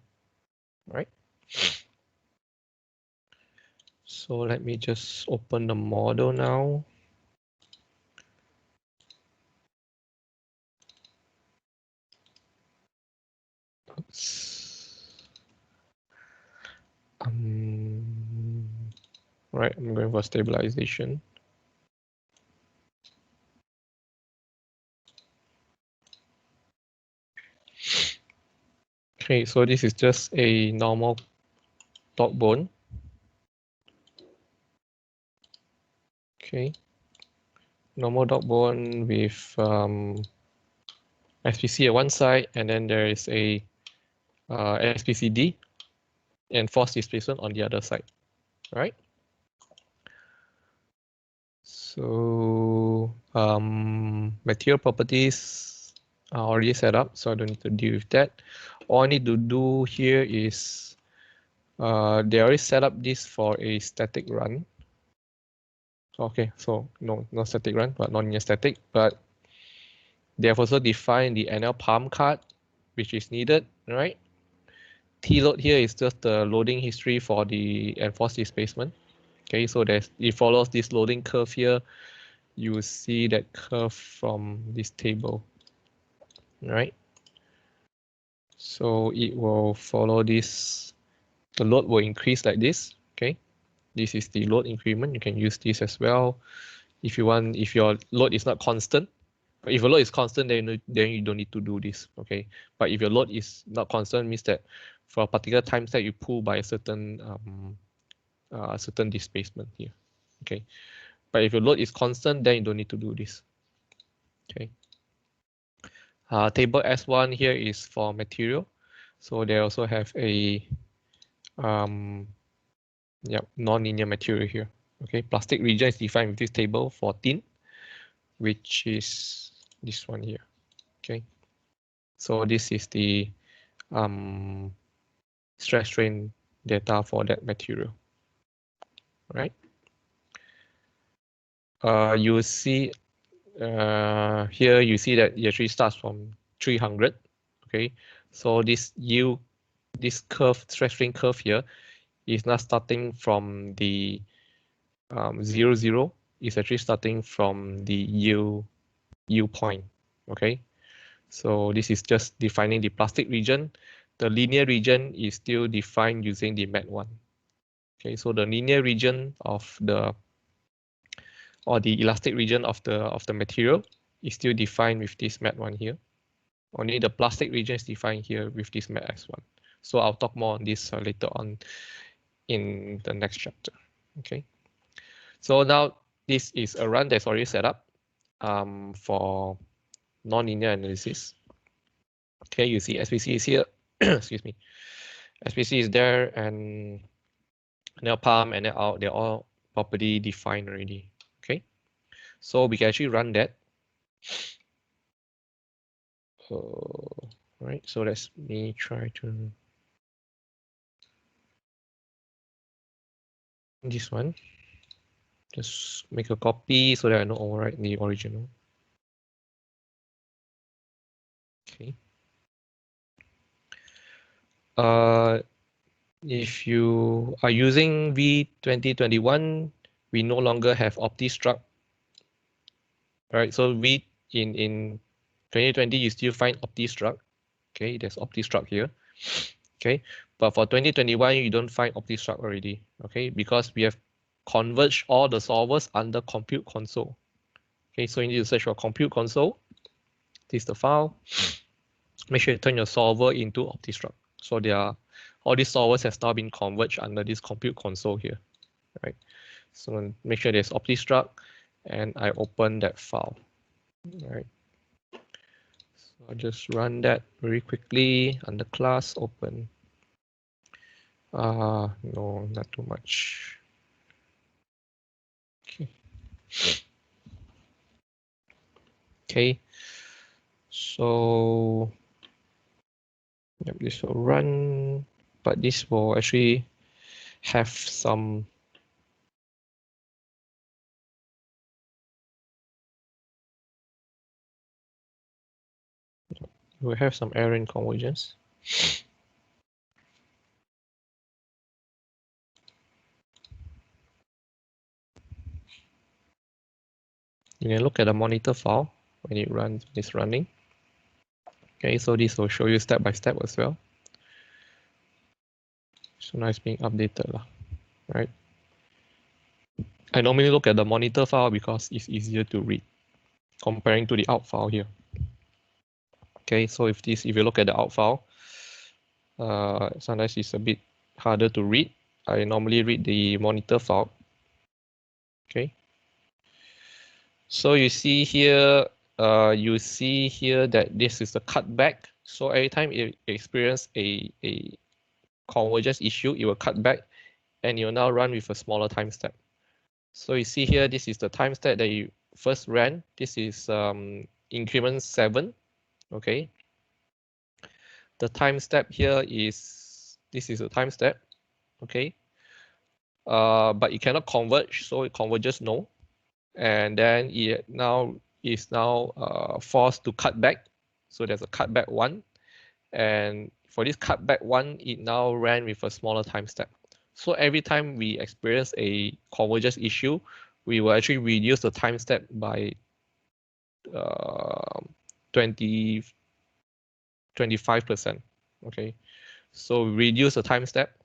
All right. So let me just open the model now. Right, I'm going for stabilization. Okay, so this is just a normal dog bone. Okay. Normal dot bone with SPC at one side, and then there is a SPCD and force displacement on the other side, right? So material properties are already set up, so I don't need to deal with that. All I need to do here is they already set up this for a static run. Okay, so no, not static run, but non-linear static. But they have also defined the NLPARM card, which is needed, right? T load here is just the loading history for the enforced displacement. Okay, so it follows this loading curve here. You will see that curve from this table, right? So it will follow this. The load will increase like this. Okay, this is the load increment. You can use this as well if you want. If your load is not constant, if your load is constant, then you don't need to do this. Okay, but if your load is not constant, means that for a particular time set you pull by a certain displacement here. Okay, but if your load is constant, then you don't need to do this. Okay. Table S1 here is for material. So they also have a non-linear material here. Okay, plastic region is defined with this table 14, which is this one here. Okay, so this is the stress strain data for that material, right? You see here you see that it actually starts from 300. Okay, so this curve, stress strain curve here, is not starting from the 0, 0. It's actually starting from the yield point. Okay, so this is just defining the plastic region. The linear region is still defined using the MET1. Okay, so the linear region of the elastic region of the material is still defined with this MET1 here. Only the plastic region is defined here with this MET-S1. So I'll talk more on this later on in the next chapter. Okay. So now this is a run that's already set up for nonlinear analysis. Okay, you see SPC is here. Excuse me. SPC is there, and NLPARM and NLOUT, they're all properly defined already. Okay, so we can actually run that. Right, so let me try to this one. Just make a copy so that I don't overwrite the original. Okay. If you are using V2021, we no longer have Optistruct. Right, so in 2020 you still find Optistruct. Okay, there's Optistruct here. Okay, but for 2021 you don't find Optistruct already. Okay, because we have converged all the solvers under compute console. Okay, so you need to search for compute console. This is the file. Make sure you turn your solver into Optistruct. So all these solvers has now been converged under this compute console here. Right. So make sure there's Optistruct, and I open that file. All right. So I'll just run that very quickly under class open. No, not too much. Okay. Okay. So yep, this will run, but this will actually have some error in convergence. You can look at the monitor file when it's running. Okay, so this will show you step by step as well. So now it's being updated, right? I normally look at the monitor file because it's easier to read comparing to the out file here. Okay, so if you look at the out file, sometimes it's a bit harder to read. I normally read the monitor file. Okay, So you see here, that this is the cutback. So every time it experiences a convergence issue, it will cut back, and you will now run with a smaller time step. So you see here, this is the time step that you first ran. This is increment 7. Okay. The time step here is, this is a time step. Okay. But it cannot converge, so it converges no. And then it now is forced to cut back. So there's a cutback 1. And for this cutback 1, it now ran with a smaller time step. So every time we experience a convergence issue, we will actually reduce the time step by 25%. Okay, so reduce the time step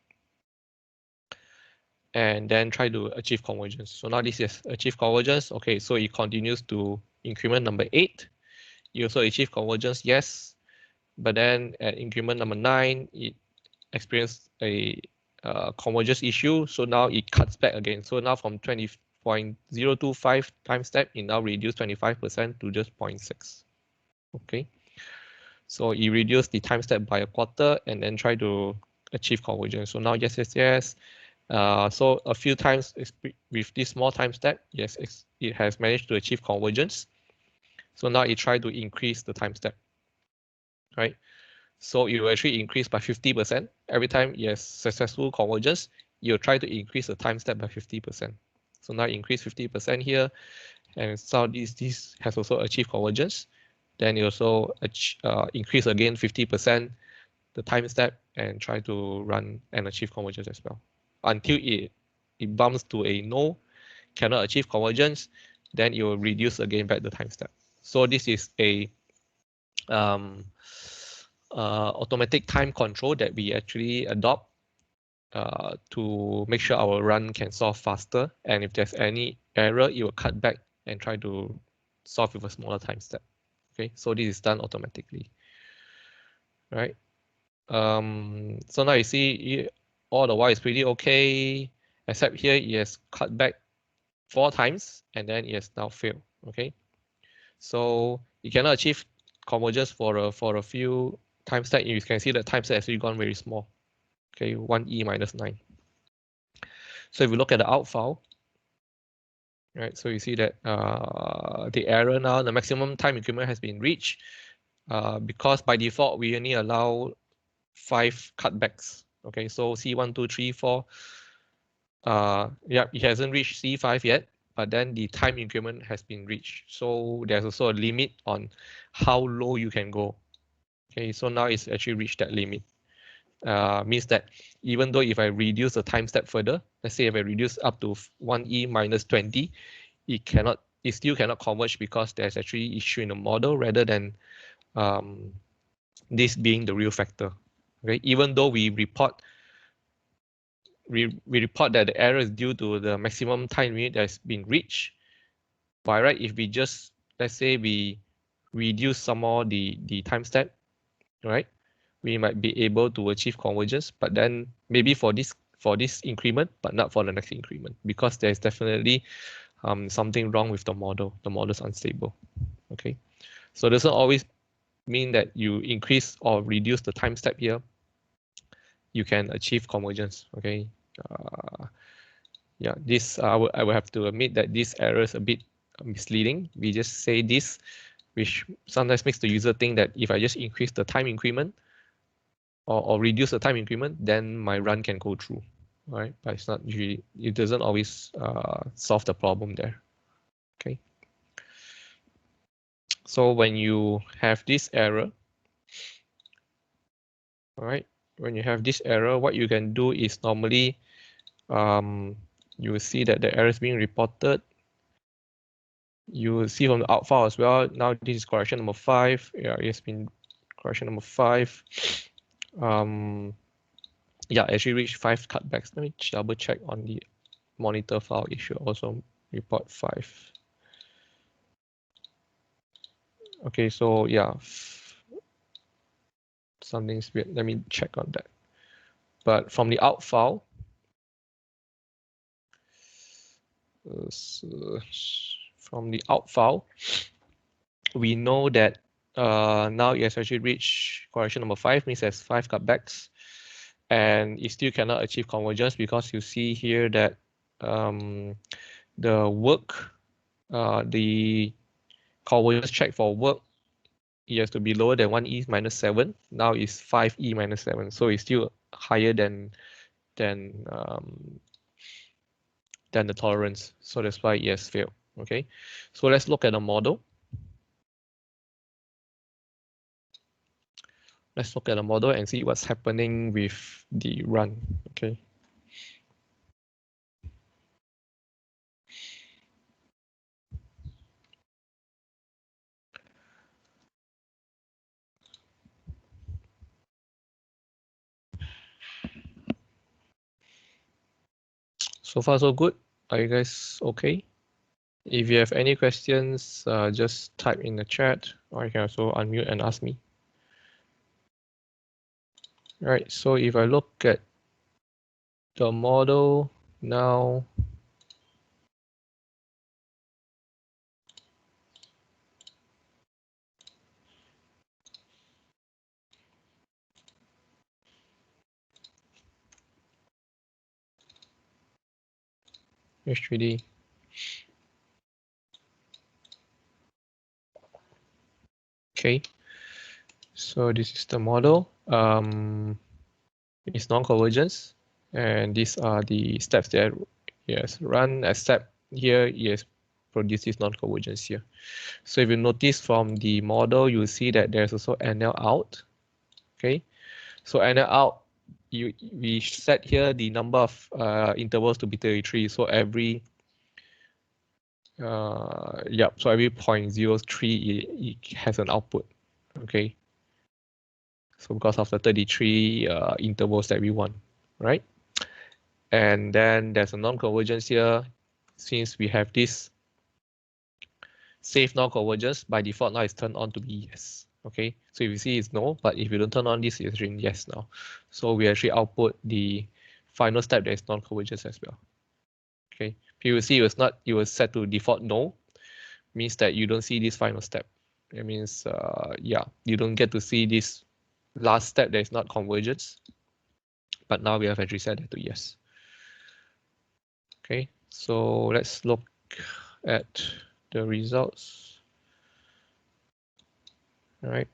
and then try to achieve convergence. So now this is achieve convergence. Okay, so it continues to increment number 8. You also achieve convergence, yes. But then at increment number 9, it experienced a convergence issue. So now it cuts back again. So now from 20.025 time step, it now reduced 25% to just 0.6. Okay. So it reduced the time step by a quarter and then try to achieve convergence. So now yes, yes, yes. So a few times with this small time step, yes, it has managed to achieve convergence. So now it tried to increase the time step, right? So it will actually increase by 50%. Every time yes, successful convergence, you'll try to increase the time step by 50%. So now increase 50% here, and so this has also achieved convergence. Then you also increase again 50% the time step and try to run and achieve convergence as well. Until it bumps to a no, cannot achieve convergence, then it will reduce again back the time step. So this is a automatic time control that we actually adopt to make sure our run can solve faster. And if there's any error, it will cut back and try to solve with a smaller time step. Okay, so this is done automatically, right? So now you see all the while is pretty okay, except here it has cut back 4 times and then it has now failed. Okay, so you cannot achieve convergence for a few time step. You can see the time step has actually gone very small. Okay, 1e minus 9. So if you look at the out file, right, so you see that the error now, the maximum time increment has been reached because by default we only allow 5 cutbacks. Okay, so C1, 2, 3, 4. Yeah, it hasn't reached C5 yet, but then the time increment has been reached. So there's also a limit on how low you can go. Okay, so now it's actually reached that limit. Means that even though if I reduce the time step further, let's say if I reduce up to 1e minus 20, it still cannot converge because there's actually issue in the model rather than this being the real factor. Okay, even though we report that the error is due to the maximum time limit that's been reached, by right, if we just, let's say we reduce some more the time step, right, we might be able to achieve convergence, but then maybe for this increment, but not for the next increment, because there's definitely something wrong with the model. The model is unstable. Okay, so it doesn't always mean that you increase or reduce the time step here, you can achieve convergence. Okay, yeah, this I will have to admit that this error is a bit misleading. We just say this, which sometimes makes the user think that if I just increase the time increment or reduce the time increment, then my run can go through, right? But it's not usually, it doesn't always solve the problem there. Okay. So when you have this error, all right, when you have this error, what you can do is normally you will see that the error is being reported. You will see from the out file as well. Now this is correction number 5. Yeah, it's been correction number 5. Yeah, actually reached 5 cutbacks. Let me double check on the monitor file. It should also report 5. Okay, so yeah, something's weird. Let me check on that. But from the out file, from the out file, we know that now it has actually reached correction number 5, means there's 5 cutbacks, and it still cannot achieve convergence because you see here that the work, the convergence check for work, it has to be lower than 1e minus 7. Now it's 5e minus 7, so it's still higher than the tolerance. So that's why it has failed. Okay, so let's look at the model. Let's look at the model and see what's happening with the run. Okay. So far so good. Are you guys okay? If you have any questions, just type in the chat, or you can also unmute and ask me. All right, so if I look at the model now, H3D. Okay, so this is the model. It's non-convergence, and these are the steps that yes run a step here. Yes, produces non-convergence here. So if you notice from the model, you see that there's also NLOUT. Okay, so NLOUT, we set here the number of intervals to be 33. So every so every 0.03 it has an output. Okay, so because of the 33 intervals that we want, right? And then there's a non-convergence here. Since we have this save non-convergence, by default now it's turned on to be yes. Okay, so if you see it's no, but if you don't turn on this, it's in yes now. So we actually output the final step that is non-convergence as well. Okay, previously it was set to default no, means that you don't see this final step. It means you don't get to see this last step that is not convergence. But now we have actually set it to yes. Okay, so let's look at the results. All right.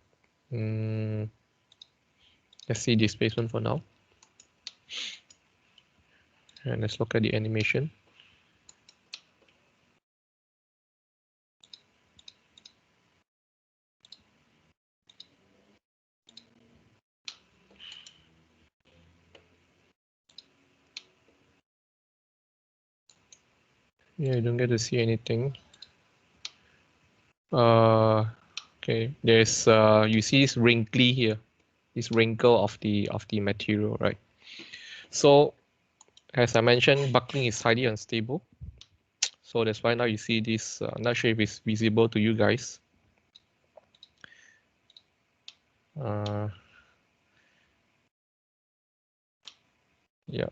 Let's see displacement for now. And let's look at the animation. Yeah, you don't get to see anything. Okay, there's you see this wrinkly here, this wrinkle of the material, right? So as I mentioned, buckling is highly unstable. So that's why now you see this. Not sure if it's visible to you guys. Yeah.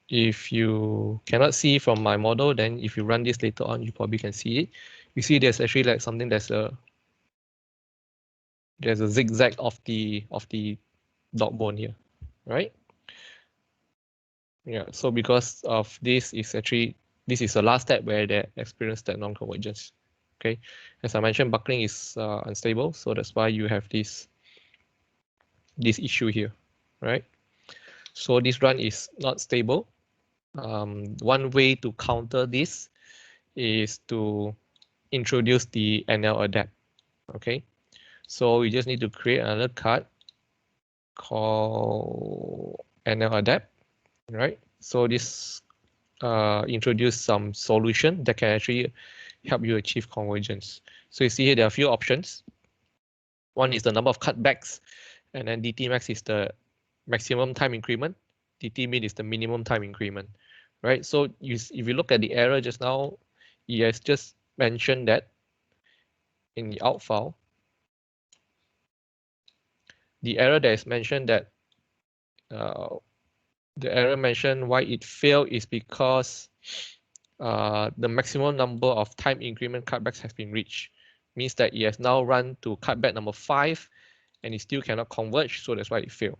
If you cannot see from my model, then if you run this later on, you probably can see it. You see there's actually like something there's a zigzag of the dog bone here, right? Yeah, so because of this is actually, this is the last step where they experience that non-convergence. Okay, as I mentioned, buckling is unstable, so that's why you have this issue here, right? So this run is not stable. One way to counter this is to introduce the NLADAPT. Okay, so we just need to create another card called NLADAPT, right? So this introduce some solution that can actually help you achieve convergence. So you see here there are a few options. One is the number of cutbacks, and then DT max is the maximum time increment. DT min is the minimum time increment, right? So if you look at the error just now, he has just mentioned that in the out file, the error that is mentioned that the error mentioned why it failed is because the maximum number of time increment cutbacks has been reached. Means that it has now run to cutback number 5 and it still cannot converge, so that's why it failed.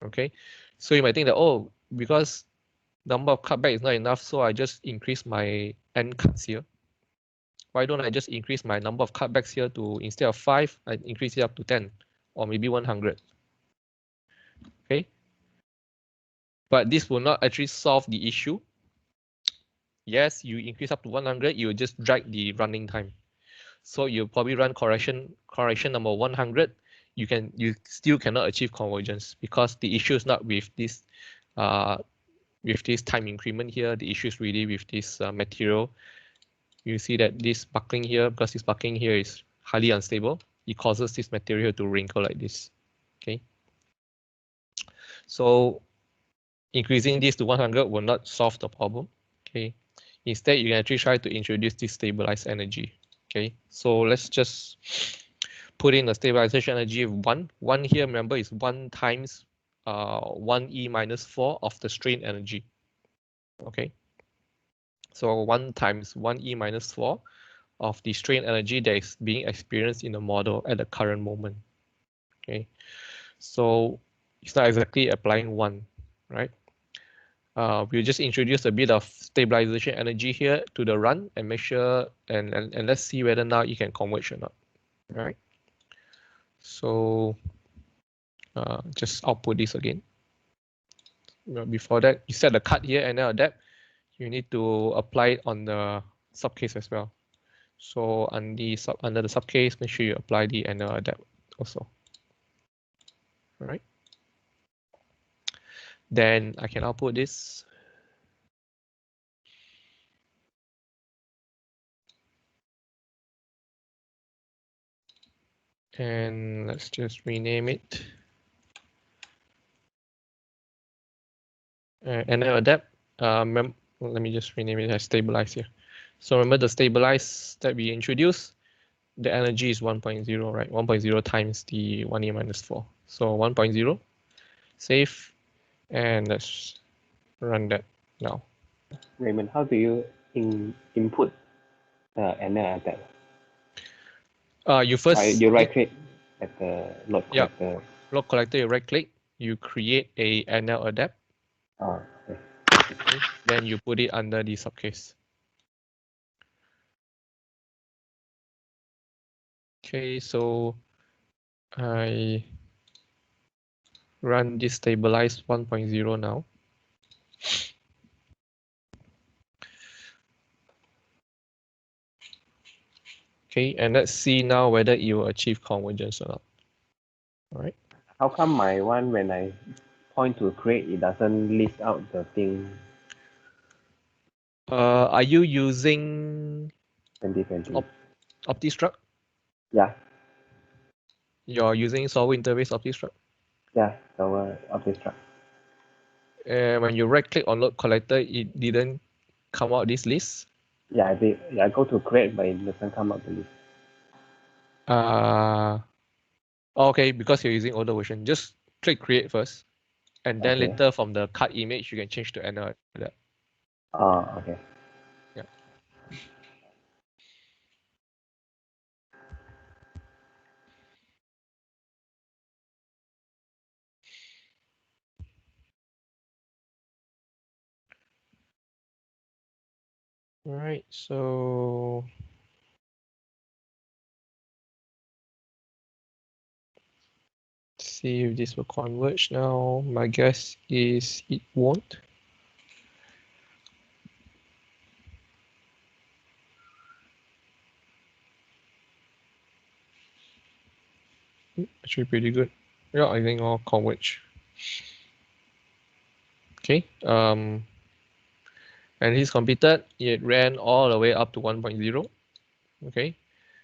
Okay, so you might think that, oh, because number of cutback is not enough, so I just increase my n cuts here. Why don't I just increase my number of cutbacks here to, instead of 5, I increase it up to 10 or maybe 100. Okay, but this will not actually solve the issue. Yes, you increase up to 100, you will just drag the running time. So you probably run correction number 100. You still cannot achieve convergence because the issue is not with this time increment here. The issue is really with this material. You see that this buckling here, because this buckling here is highly unstable, it causes this material to wrinkle like this. Okay. So increasing this to 100 will not solve the problem. Okay. Instead, you can actually try to introduce this stabilized energy. Okay. So let's just put in the stabilization energy of 1. 1 here, remember, is 1 times 1e minus 4 of the strain energy. Okay. So 1 times 1e minus 4 of the strain energy that is being experienced in the model at the current moment. Okay. So it's not exactly applying 1, right? We'll just introduce a bit of stabilization energy here to the run and make sure, and let's see whether now you can converge or not. All right. So just output this again. Before that, you set the cut here and then adapt. You need to apply it on the subcase as well. So under the subcase, make sure you apply the NL adapt also. All right. Then I can output this. And let's just rename it. NL adapt. Let me just rename it as stabilize here. So remember the stabilize that we introduced, the energy is 1.0, right? 1.0 times the 1e minus 4. So 1.0, save, and let's run that now. Raymond, how do you input the NL adapt? You first you right click at the load collector. Yeah, load collector, you right click, you create a NL adapt. Oh, okay. Okay. Then you put it under the subcase. Okay, so I run this stabilize 1.0 now. Okay, and let's see now whether it will achieve convergence or not. All right. How come my one, when I point to create, it doesn't list out the thing? Are you using 2020? Optistruct? Yeah. You're using solver interface Optistruct? Yeah, our Optistruct. When you right click on load collector, it didn't come out this list. Yeah, I go to create, but it doesn't come up the list. Okay, because you're using older version, just click create first, and then Okay. later from the cut image, you can change to another. Oh, okay. Yeah. All right, so see if this will converge now. My guess is it won't. Actually pretty good. Yeah, I think all converge. Okay. And he's completed. It ran all the way up to 1.0. Okay.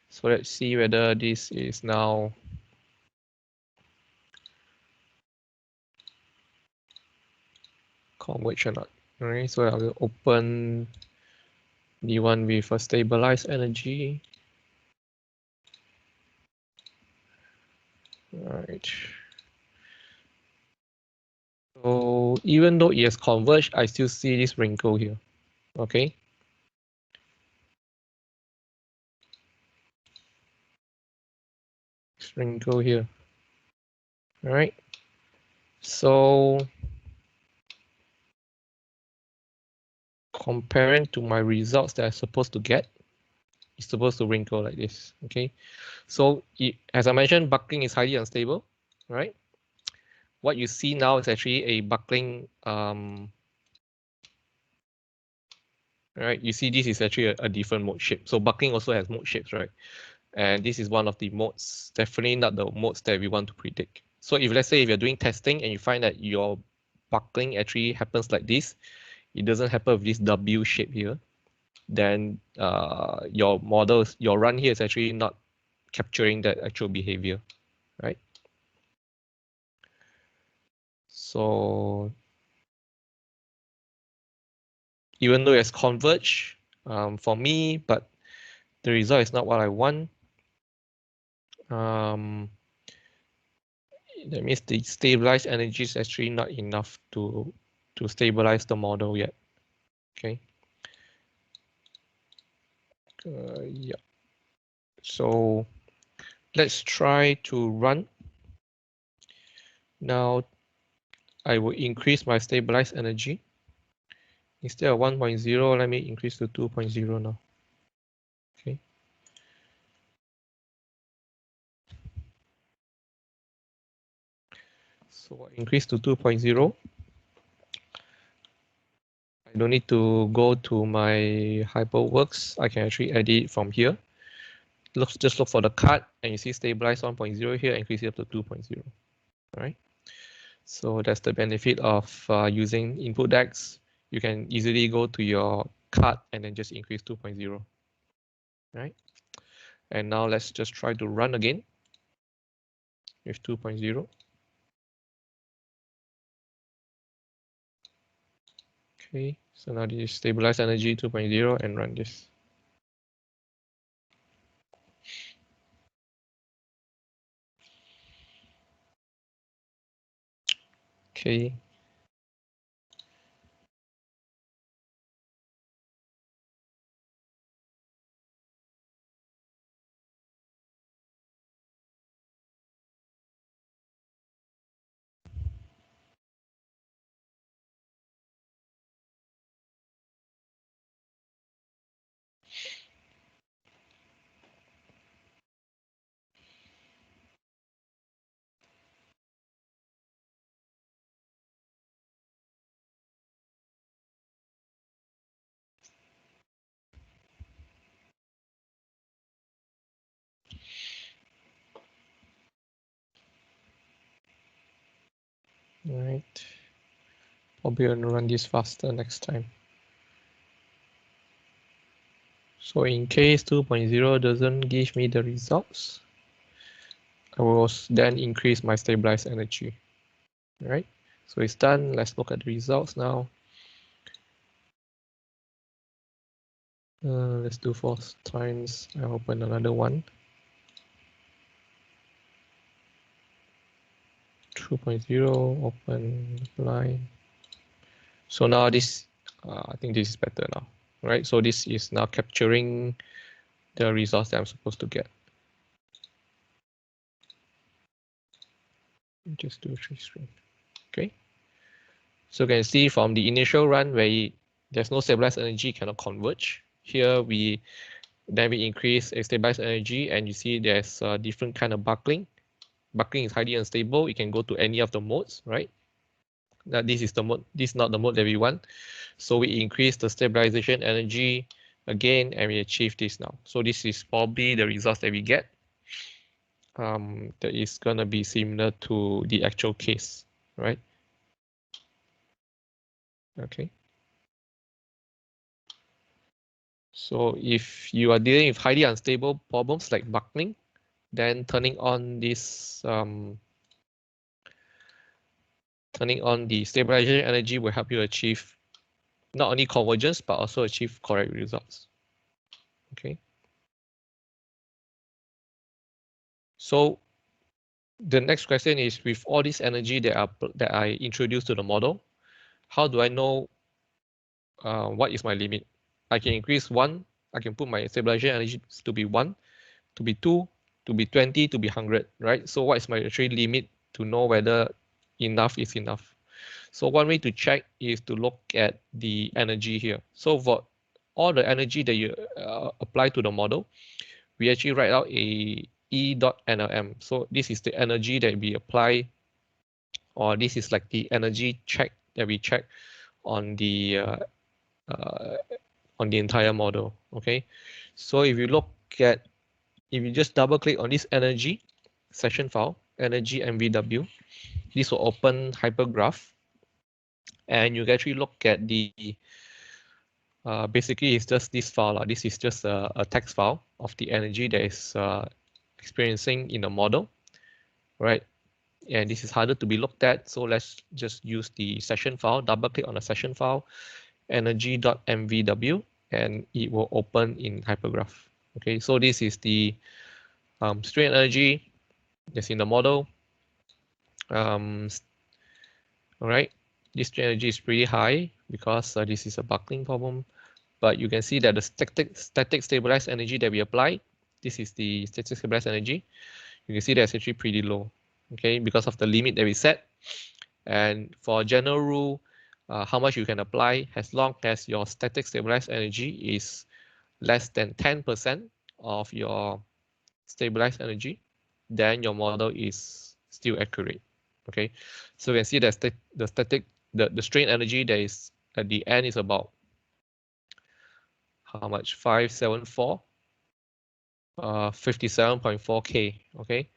So let's see whether this is now converge or not. All right. So I will open the one with a stabilized energy. All right. So even though it has converged, I still see this wrinkle here. Okay. wrinkle here. All right. So comparing to my results that I'm supposed to get, it's supposed to wrinkle like this. Okay. So as I mentioned, buckling is highly unstable, right? What you see now is actually a buckling. Right. You see, this is actually a different mode shape. So buckling also has mode shapes, right? And this is one of the modes, definitely not the modes that we want to predict. So if let's say if you're doing testing and you find that your buckling actually happens like this, it doesn't happen with this W shape here, then your models, your run here is actually not capturing that actual behavior, right? So even though it's converged for me, but the result is not what I want. That means the stabilized energy is actually not enough to stabilize the model yet. Okay. Yeah. So let's try to run. Now I will increase my stabilized energy. Instead of 1.0, let me increase to 2.0 now. Okay. So I increase to 2.0. I don't need to go to my HyperWorks. I can actually edit it from here. Just look for the cut, and you see stabilize 1.0 here, increase it up to 2.0. All right. So that's the benefit of using input DAX. You can easily go to your cut and then just increase 2.0. Right. And now let's just try to run again with 2.0. Okay, so now this is stabilized energy 2.0 and run this. Okay. All right. Probably gonna run this faster next time. So in case 2.0 doesn't give me the results, I will then increase my stabilized energy. All right. So it's done. Let's look at the results now. Let's do 4 times. I open another one. 2.0, open line. So now this, I think this is better now, right? So this is now capturing the results that I'm supposed to get. Just do 3 string. Okay. So you can see from the initial run where there's no stabilized energy, cannot converge. Here we increase a stabilized energy, and you see there's a different kind of buckling. Buckling is highly unstable. You can go to any of the modes, right? Now this is the mode. This is not the mode that we want. So we increase the stabilization energy again, and we achieve this now. So this is probably the results that we get. That is gonna be similar to the actual case, right? Okay. So if you are dealing with highly unstable problems like buckling, then turning on this, turning on the stabilization energy will help you achieve not only convergence, but also achieve correct results. Okay. So the next question is, with all this energy that I introduced to the model, how do I know what is my limit? I can increase 1. I can put my stabilization energy to be 1, to be 2, to be 20 to be 100, right? So what is my actually limit to know whether enough is enough? So one way to check is to look at the energy here. So for all the energy that you apply to the model, we actually write out a E.NLM. So this is the energy that we apply, or this is like the energy check that we check on the entire model. Okay, so if you look at, if you just double click on this energy session file, energy MVW, this will open hypergraph, and you can actually look at the basically it's just this file. This is just a text file of the energy that is experiencing in the model, right? And this is harder to be looked at, so let's just use the session file. Double click on the session file, energy.mvw, and it will open in hypergraph. Okay, so this is the strain energy that's in the model. All right, this strain energy is pretty high because this is a buckling problem, but you can see that the static stabilized energy that we apply, this is the static stabilized energy. You can see that's actually pretty low, okay, because of the limit that we set. And for a general rule, how much you can apply, as long as your static stabilized energy is less than 10% of your stabilized energy, then your model is still accurate. Okay, so you can see that the strain energy that is at the end is about how much? 574, 57.4 K. Okay,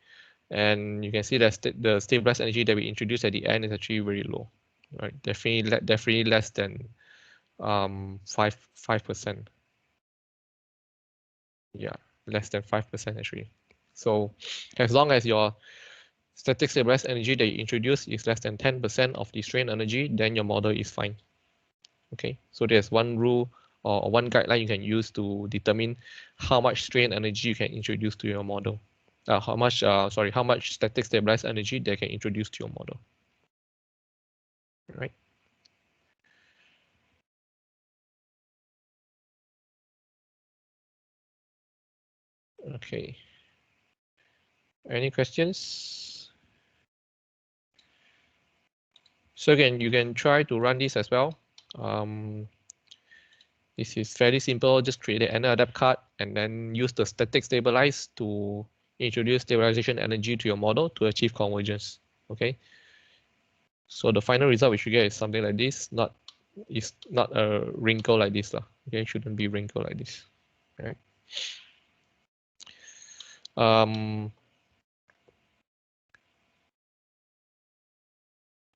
and you can see that the stabilized energy that we introduced at the end is actually very low, right? Definitely less than 5%. Yeah, less than 5% actually. So as long as your static stabilized energy that you introduce is less than 10% of the strain energy, then your model is fine. Okay, so there's one rule or one guideline you can use to determine how much strain energy you can introduce to your model. How much static stabilized energy they can introduce to your model. Right. Okay. Any questions? So again, you can try to run this as well. This is fairly simple. Just create an adapt card and then use the static stabilize to introduce stabilization energy to your model to achieve convergence. Okay. So the final result we should get is something like this. It's not a wrinkle like this. Okay, it shouldn't be wrinkle like this. All right.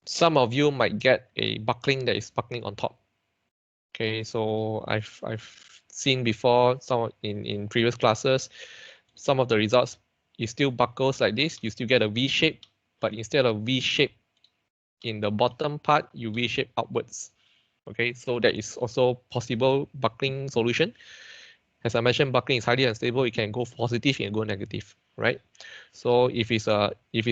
Some of you might get a buckling that is buckling on top. Okay, so I've seen before some in previous classes, some of the results is still buckles like this. You still get a V shape, but instead of V shape in the bottom part, you V shape upwards. Okay, so that is also possible buckling solution. As I mentioned, buckling is highly unstable. It can go positive, it can go negative, right? So if it's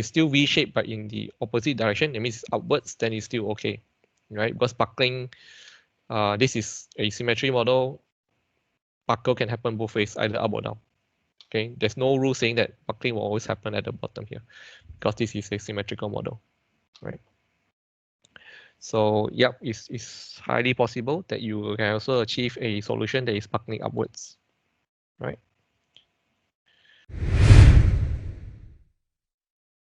still V-shaped but in the opposite direction, that means upwards, then it's still okay, right? Because buckling, this is a symmetry model. Buckle can happen both ways, either up or down. Okay, there's no rule saying that buckling will always happen at the bottom here, because this is a symmetrical model, right? So yeah, it's highly possible that you can also achieve a solution that is buckling upwards, right?